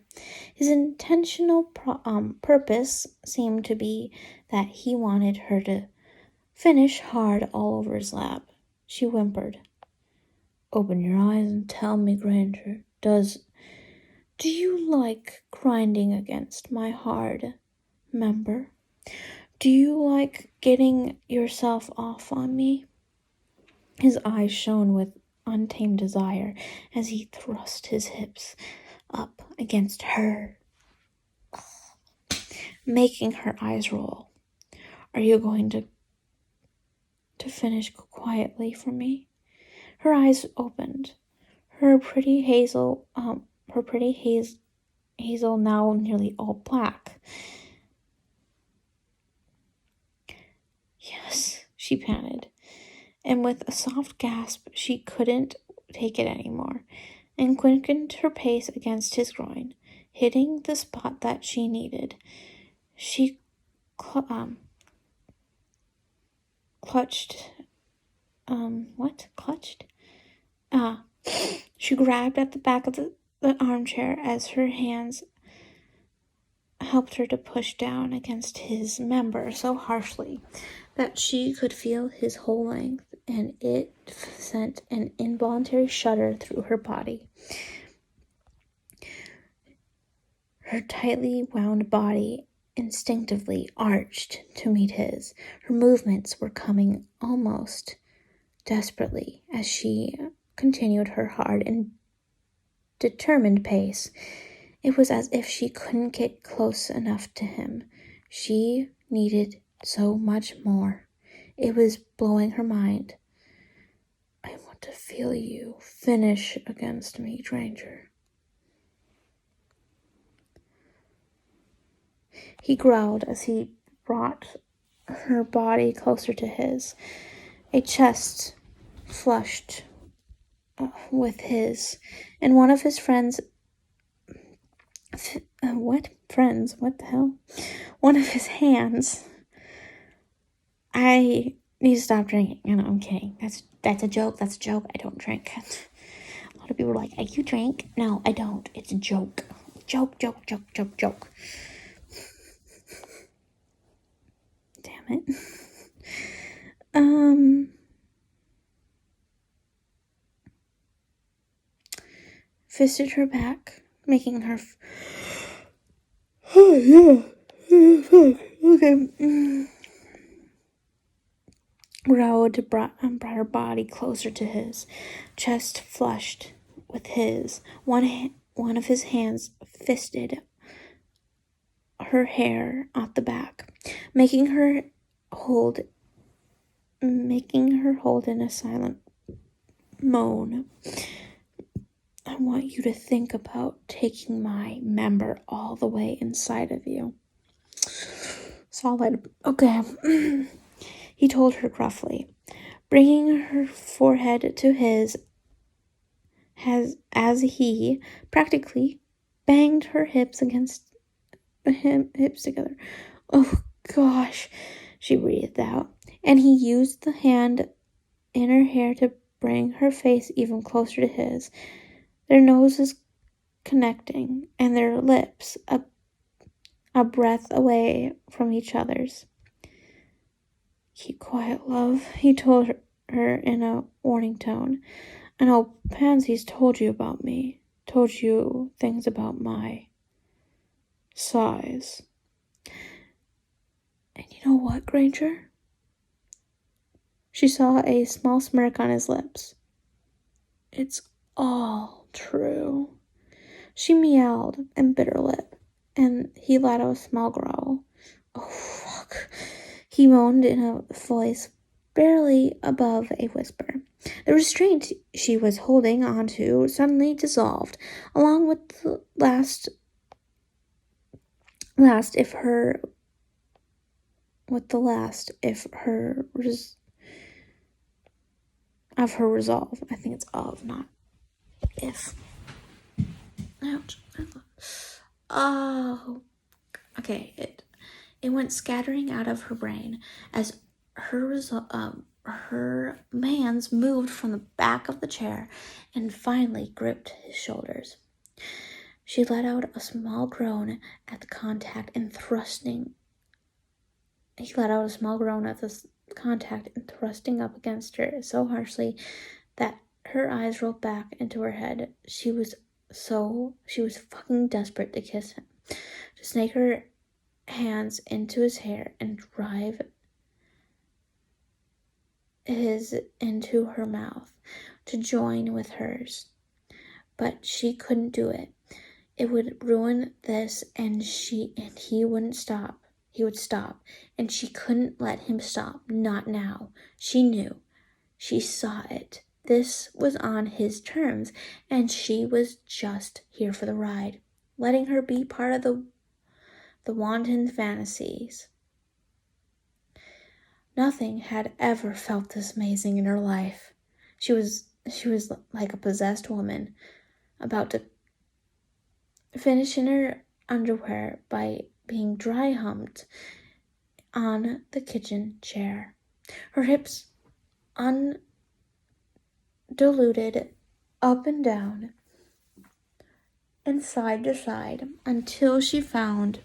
S2: His intentional purpose seemed to be that he wanted her to finish hard all over his lap. She whimpered. Open your eyes and tell me, Granger, do you like grinding against my hard member? Do you like getting yourself off on me? His eyes shone with untamed desire as he thrust his hips up against her, making her eyes roll. Are you going to finish quietly for me? Her eyes opened. Her pretty hazel, now nearly all black. Yes, she panted, and with a soft gasp, she couldn't take it anymore, and quickened her pace against his groin, hitting the spot that she needed. She clutched. She grabbed at the back of the armchair as her hands helped her to push down against his member so harshly that she could feel his whole length, and it sent an involuntary shudder through her body. Her tightly wound body instinctively arched to meet his. Her movements were coming almost desperately as she continued her hard and determined pace. It was as if she couldn't get close enough to him. She needed so much more. It was blowing her mind. I want to feel you finish against me, Granger. He growled as he brought her body closer to his. A chest flushed with his, and one of his friends... what? Friends? What the hell? One of his hands... I need to stop drinking. No, I'm kidding. That's a joke. That's a joke. I don't drink. A lot of people are like, you drink? No, I don't. It's a joke. Joke. Damn it. Fisted her back, making her... Oh, yeah. Okay. Raoul brought her body closer to his, chest flushed with his. One of his hands fisted her hair at the back, making her hold in a silent moan. I want you to think about taking my member all the way inside of you. Solid. Okay. He told her gruffly, bringing her forehead to his as he practically banged her hips together. Oh gosh, she breathed out, and he used the hand in her hair to bring her face even closer to his, their noses connecting and their lips a breath away from each other's. Keep quiet, love, he told her in a warning tone. I know Pansy's told you about me, told you things about my size. And you know what, Granger? She saw a small smirk on his lips. It's all true. She meowed and bit her lip, and he let out a small growl. Oh, fuck. He moaned in a voice barely above a whisper. The restraint she was holding onto suddenly dissolved, along with the last if her resolve. I think it's of, not if. Ouch. Oh. Okay, it went scattering out of her brain as her hands moved from the back of the chair and finally gripped his shoulders. She let out a small groan at the contact and thrusting. He let out a small groan at the contact and thrusting up against her so harshly that her eyes rolled back into her head. She was fucking desperate to kiss him, to snake her hands into his hair and drive his into her mouth, to join with hers. But she couldn't do it. It would ruin this, and he wouldn't stop. He would stop, and she couldn't let him stop. Not now. She knew. She saw it. This was on his terms, and she was just here for the ride, letting her be part of the wanton fantasies. Nothing had ever felt this amazing in her life. She was like a possessed woman, about to finish in her underwear by being dry humped on the kitchen chair. Her hips undulated up and down and side to side until she found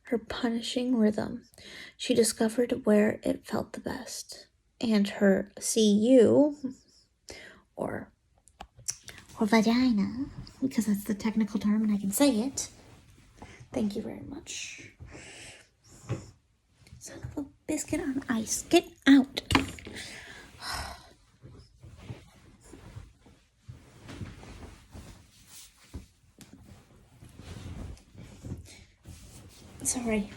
S2: her punishing rhythm. She discovered where it felt the best, and her CU, or vagina, because that's the technical term and I can say it. Thank you very much. Son of a biscuit on ice. Get out. Sorry.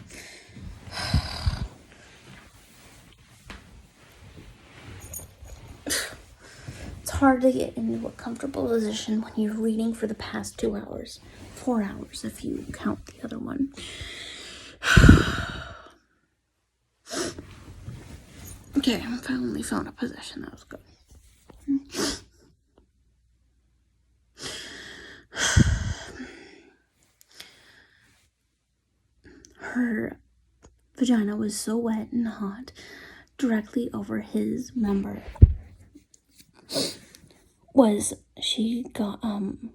S2: It's hard to get into a comfortable position when you're reading for the past 2 hours. 4 hours if you count the other one. Okay, I finally found a position. That was good. Her vagina was so wet and hot, directly over his member. Was she gotten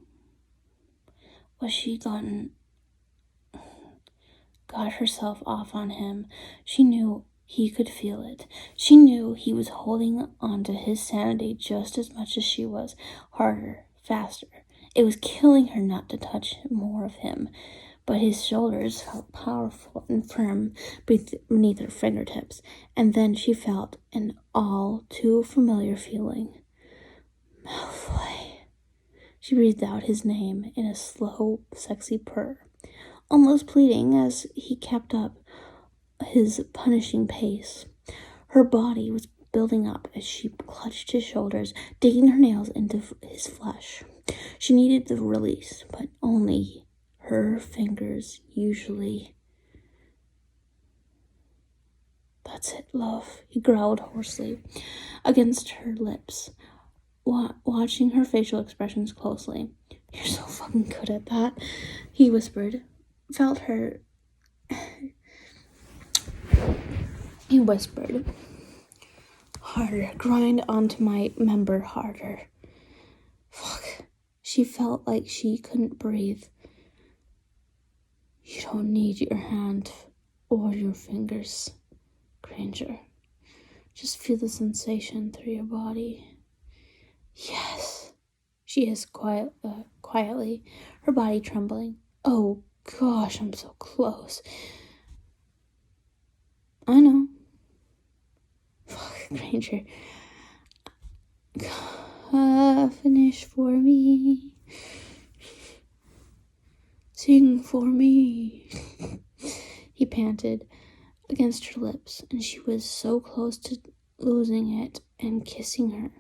S2: got herself off on him? She knew he could feel it. She knew he was holding on to his sanity just as much as she was, harder, faster. It was killing her not to touch more of him,
S1: but his shoulders felt powerful and firm beneath her fingertips, and then she felt an all too familiar feeling. Malfoy. She breathed out his name in a slow, sexy purr, almost pleading as he kept up his punishing pace. Her body was building up as she clutched his shoulders, digging her nails into his flesh. She needed the release, but only her fingers usually. That's it, love, he growled hoarsely against her lips, watching her facial expressions closely. You're so fucking good at that, he whispered. He whispered. Harder, grind onto my member harder. Fuck. She felt like she couldn't breathe. You don't need your hand or your fingers, Granger. Just feel the sensation through your body. Yes, she hissed quietly, her body trembling. Oh gosh, I'm so close. I know. Fuck, Granger. Finish for me. Sing for me. He panted against her lips, and she was so close to losing it and kissing her.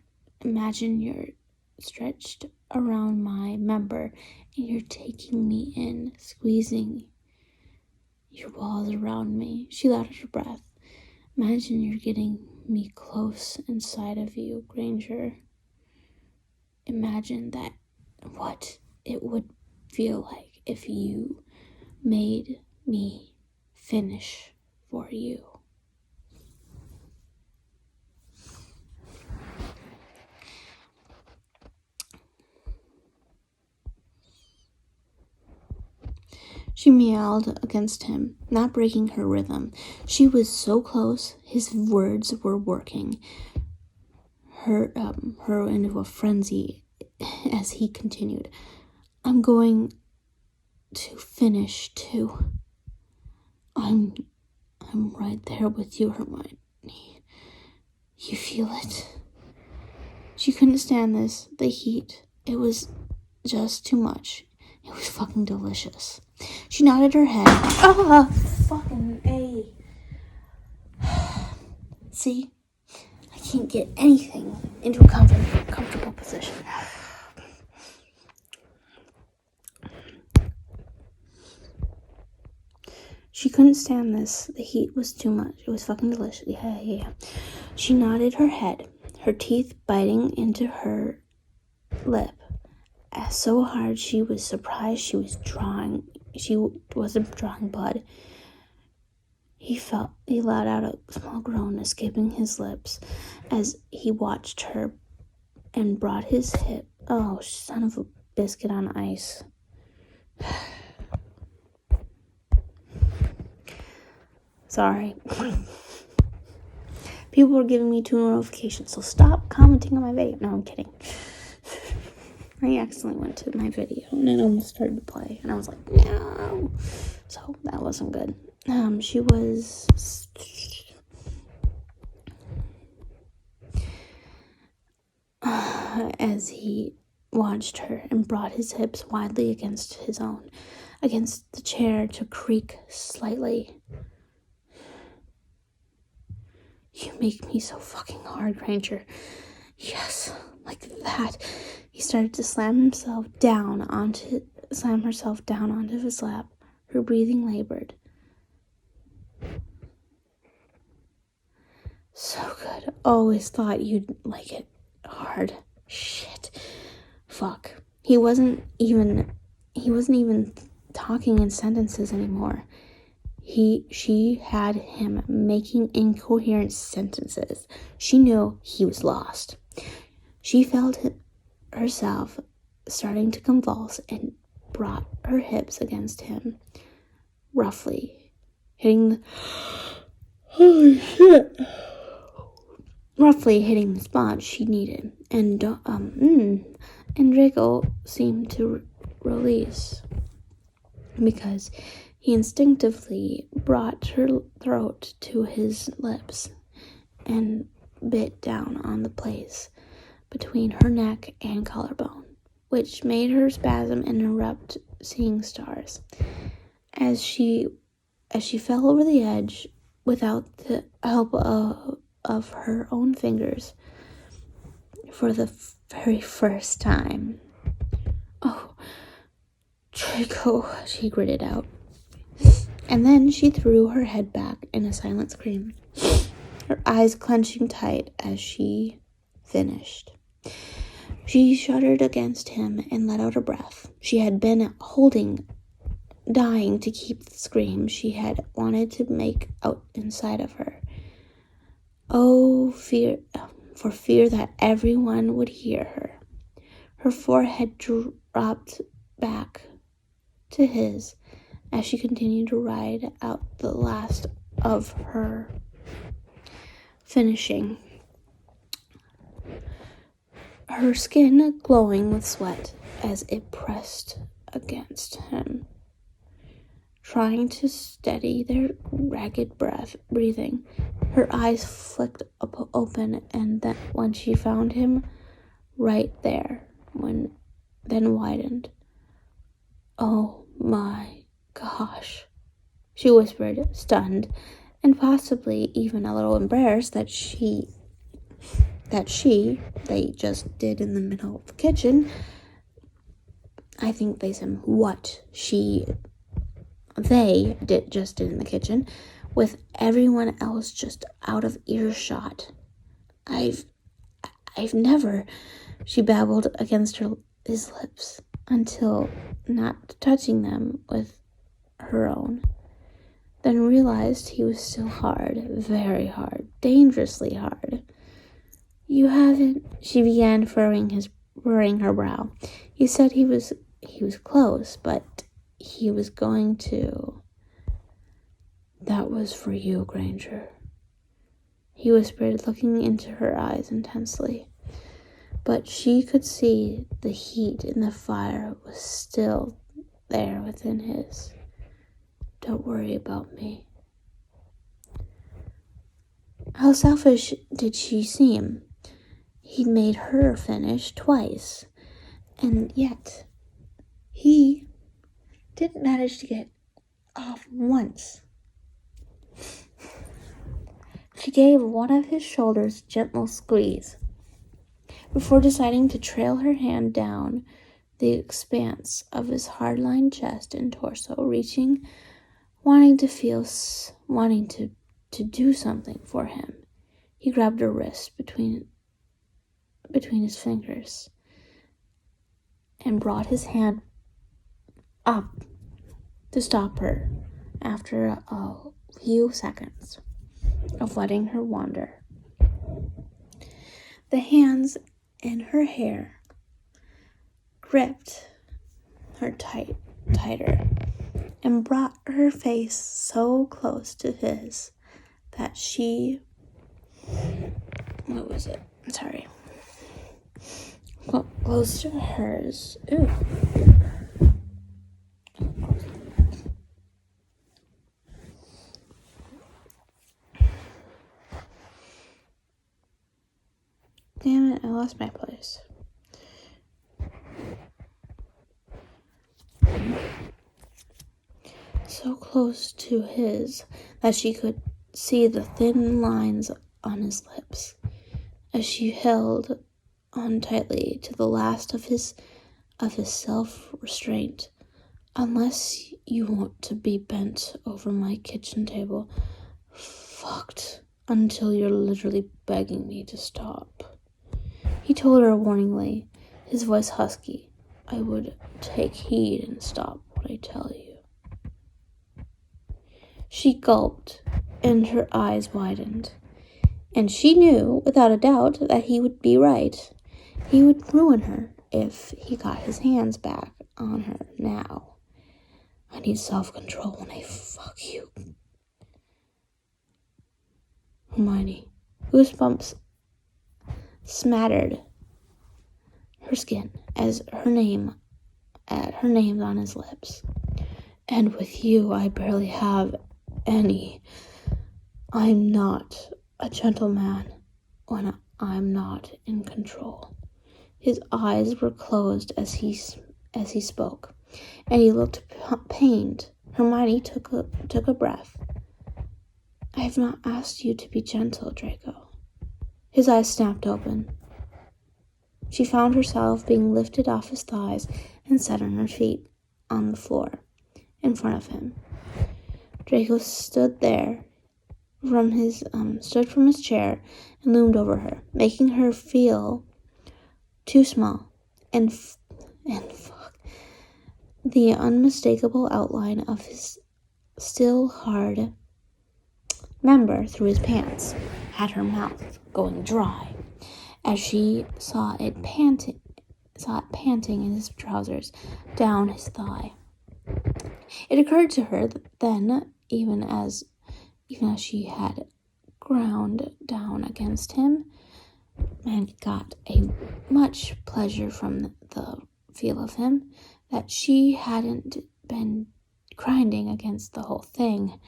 S1: Imagine you're stretched around my member and you're taking me in, squeezing your balls around me. She let out her breath. Imagine you're getting me close inside of you, Granger. Imagine that what it would feel like if you made me finish for you. She meowed against him, not breaking her rhythm. She was so close, his words were working her into a frenzy as he continued. I'm going to finish too. I'm right there with you, Hermione. You feel it? She couldn't stand this, the heat. It was just too much. It was fucking delicious. She nodded her head. Ah, fucking A. See? I can't get anything into a comfortable position. She couldn't stand this. The heat was too much. It was fucking delicious. Yeah. She nodded her head, her teeth biting into her lip so hard she was surprised she wasn't drawing blood. He let out a small groan escaping his lips as he watched her and brought his hip. Oh, son of a biscuit on ice. Sorry. People were giving me 2 notifications, so stop commenting on my video. No, I'm kidding. I accidentally went to my video and it almost started to play, and I was like, no. So that wasn't good. She was as he watched her and brought his hips widely against his own, against the chair to creak slightly. You make me so fucking hard, Granger. Yes, like that. He started to slam herself down onto his lap. Her breathing labored. So good. Always thought you'd like it hard. Shit. Fuck. He wasn't even talking in sentences anymore. She had him making incoherent sentences. She knew he was lost. She felt herself starting to convulse and brought her hips against him, roughly hitting the spot she needed, and Draco seemed to release. because he instinctively brought her throat to his lips and bit down on the place between her neck and collarbone, which made her spasm and erupt seeing stars. As she fell over the edge without the help of her own fingers for the very first time. "Oh, Draco," she gritted out. And then she threw her head back in a silent scream, her eyes clenching tight as she finished. She shuddered against him and let out a breath. She had been dying to keep the scream she had wanted to make out inside of her. Oh, for fear that everyone would hear her. Her forehead dropped back to his as she continued to ride out the last of her finishing, her skin glowing with sweat as it pressed against him, trying to steady their ragged breathing. Her eyes flicked open, and then when she found him right there, then widened. "Oh my gosh," she whispered, stunned, and possibly even a little embarrassed that they just did in the middle of the kitchen. I think they said what they just did in the kitchen, with everyone else just out of earshot. I've never, she babbled against his lips until not touching them with her own, then realized he was still hard, very hard, dangerously hard. "You haven't," she began, furrowing her brow. "You said he was close, but he was going to." "That was for you, Granger," he whispered, looking into her eyes intensely. But she could see the heat in the fire was still there within his. "Don't worry about me." How selfish did she seem? He'd made her finish twice, and yet he didn't manage to get off once. She gave one of his shoulders a gentle squeeze before deciding to trail her hand down the expanse of his hard-lined chest and torso, reaching, wanting to do something for him. He grabbed her wrist between his fingers and brought his hand up to stop her after a few seconds of letting her wander. The hands in her hair gripped her tighter and brought her face so close to his that she, close to hers. Ooh. Damn it, I lost my place. So close to his that she could see the thin lines on his lips as she held on tightly to the last of his self-restraint. "Unless you want to be bent over my kitchen table, fucked until you're literally begging me to stop," he told her warningly, his voice husky. "I would take heed and stop what I tell you." She gulped, and her eyes widened. And she knew, without a doubt, that he would be right. He would ruin her if he got his hands back on her now. "I need self-control when I fuck you, Hermione." Goosebumps smattered her skin as her name on his lips.
S2: And with you, I barely have any. I'm not a gentleman when I'm not in control. His eyes were closed as he spoke, and he looked pained. Hermione took a breath. I have not asked you to be gentle, Draco. His eyes snapped open. She found herself being lifted off his thighs and set on her feet on the floor in front of him. Draco stood from his chair and loomed over her, making her feel too small and the unmistakable outline of his still hard member through his pants had her mouth going dry as she saw it panting in his trousers down his thigh. It occurred to her then, even as she had ground down against him and got a much pleasure from the feel of him, that she hadn't been grinding against the whole thing.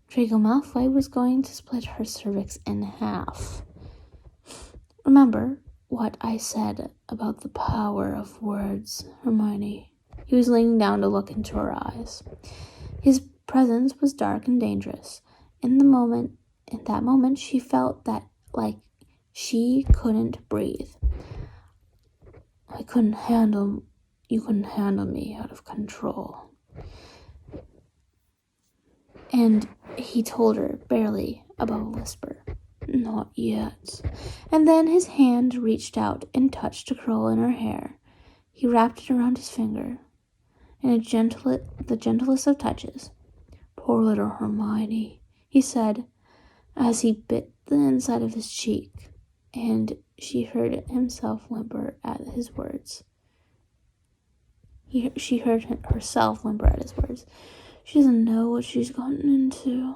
S2: Draco Malfoy was going to split her cervix in half. Remember what I said about the power of words, Hermione. He was leaning down to look into her eyes. His presence was dark and dangerous. In that moment, she felt that like she couldn't breathe. You couldn't handle me out of control. And he told her, barely above a whisper, not yet. And then his hand reached out and touched a curl in her hair. He wrapped it around his finger in the gentlest of touches. Poor little Hermione, he said, as he bit the inside of his cheek, and she heard himself whimper at his words. She heard herself whimper at his words. She doesn't know what she's gotten into.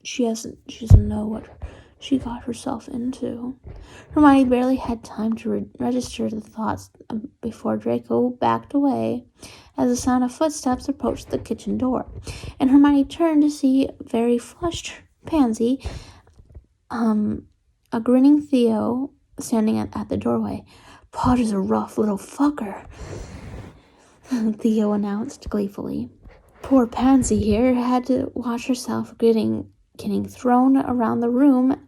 S2: She doesn't know what she got herself into. Hermione barely had time to register the thoughts before Draco backed away as the sound of footsteps approached the kitchen door, and Hermione turned to see very flushed Pansy, a grinning Theo standing at the doorway. Potter's a rough little fucker, Theo announced gleefully. Poor Pansy here had to watch herself getting thrown around the room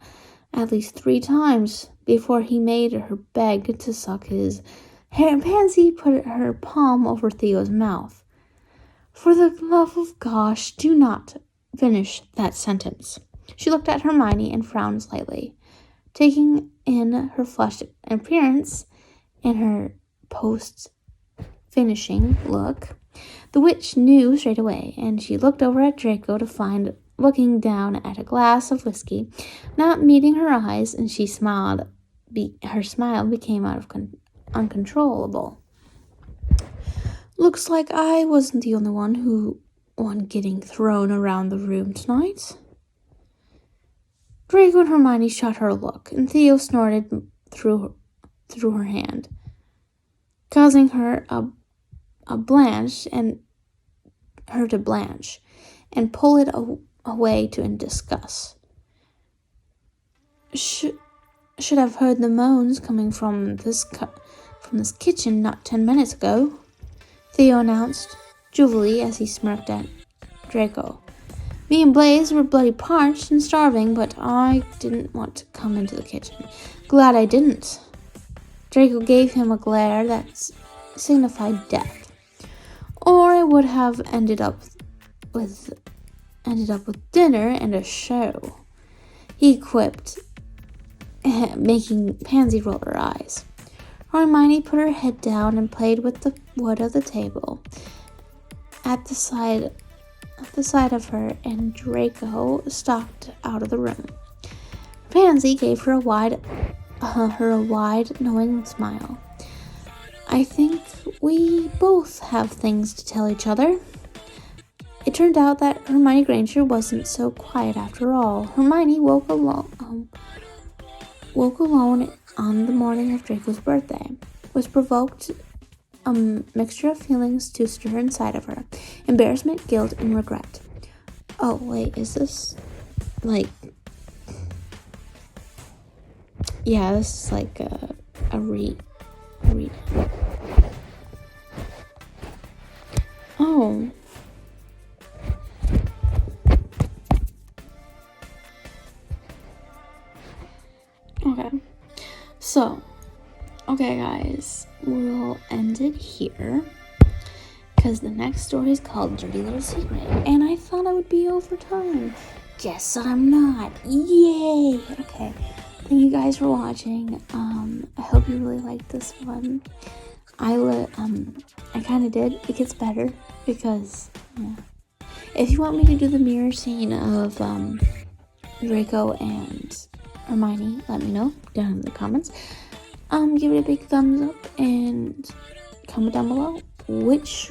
S2: at least 3 times before he made her beg to suck his hair. Pansy put her palm over Theo's mouth. For the love of gosh, do not finish that sentence. She looked at Hermione and frowned slightly, taking in her flushed appearance and her post-finishing look. The witch knew straight away, and she looked over at Draco to find looking down at a glass of whiskey, not meeting her eyes, and she smiled. Her smile became uncontrollable. Looks like I wasn't the only one getting thrown around the room tonight. Draco and Hermione shot her a look, and Theo snorted through her hand, causing her to blanch and pull it away in disgust. Should have heard the moans coming from this kitchen not 10 minutes ago, Theo announced jovially as he smirked at Draco. Me and Blaze were bloody parched and starving, but I didn't want to come into the kitchen. Glad I didn't. Draco gave him a glare that signified death, or I would have ended up with dinner and a show, he quipped, making Pansy roll her eyes. Hermione put her head down and played with the wood of the table at the side of her, and Draco stalked out of the room. Pansy gave her a wide, knowing smile. I think we both have things to tell each other. It turned out that Hermione Granger wasn't so quiet after all. Hermione woke alone on the morning of Draco's birthday, was provoked
S1: a mixture of feelings to stir inside of her. Embarrassment, guilt, and regret. Oh, wait, is this, like... Yeah, this is like a read. Oh. Okay. So, okay guys, we'll end it here. Because the next story is called Dirty Little Secret. And I thought I would be over time. Guess I'm not. Yay! Okay. Thank you guys for watching. I hope you really liked this one. I kind of did. It gets better because, yeah. If you want me to do the mirror scene of Draco and Hermione, let me know down in the comments. Give it a big thumbs up and comment down below which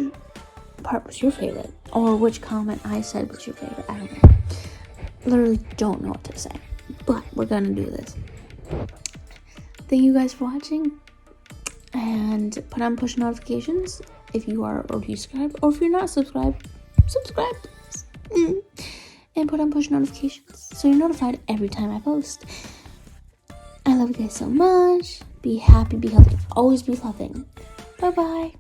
S1: part was your favorite, or which comment I said was your favorite. I don't know. Literally don't know what to say, but we're gonna do this. Thank you guys for watching, and put on push notifications if you are already subscribed, or if you're not subscribed, subscribe please. And put on push notifications so you're notified every time I post. I love you guys so much. Be happy, be healthy, always be loving. Bye bye.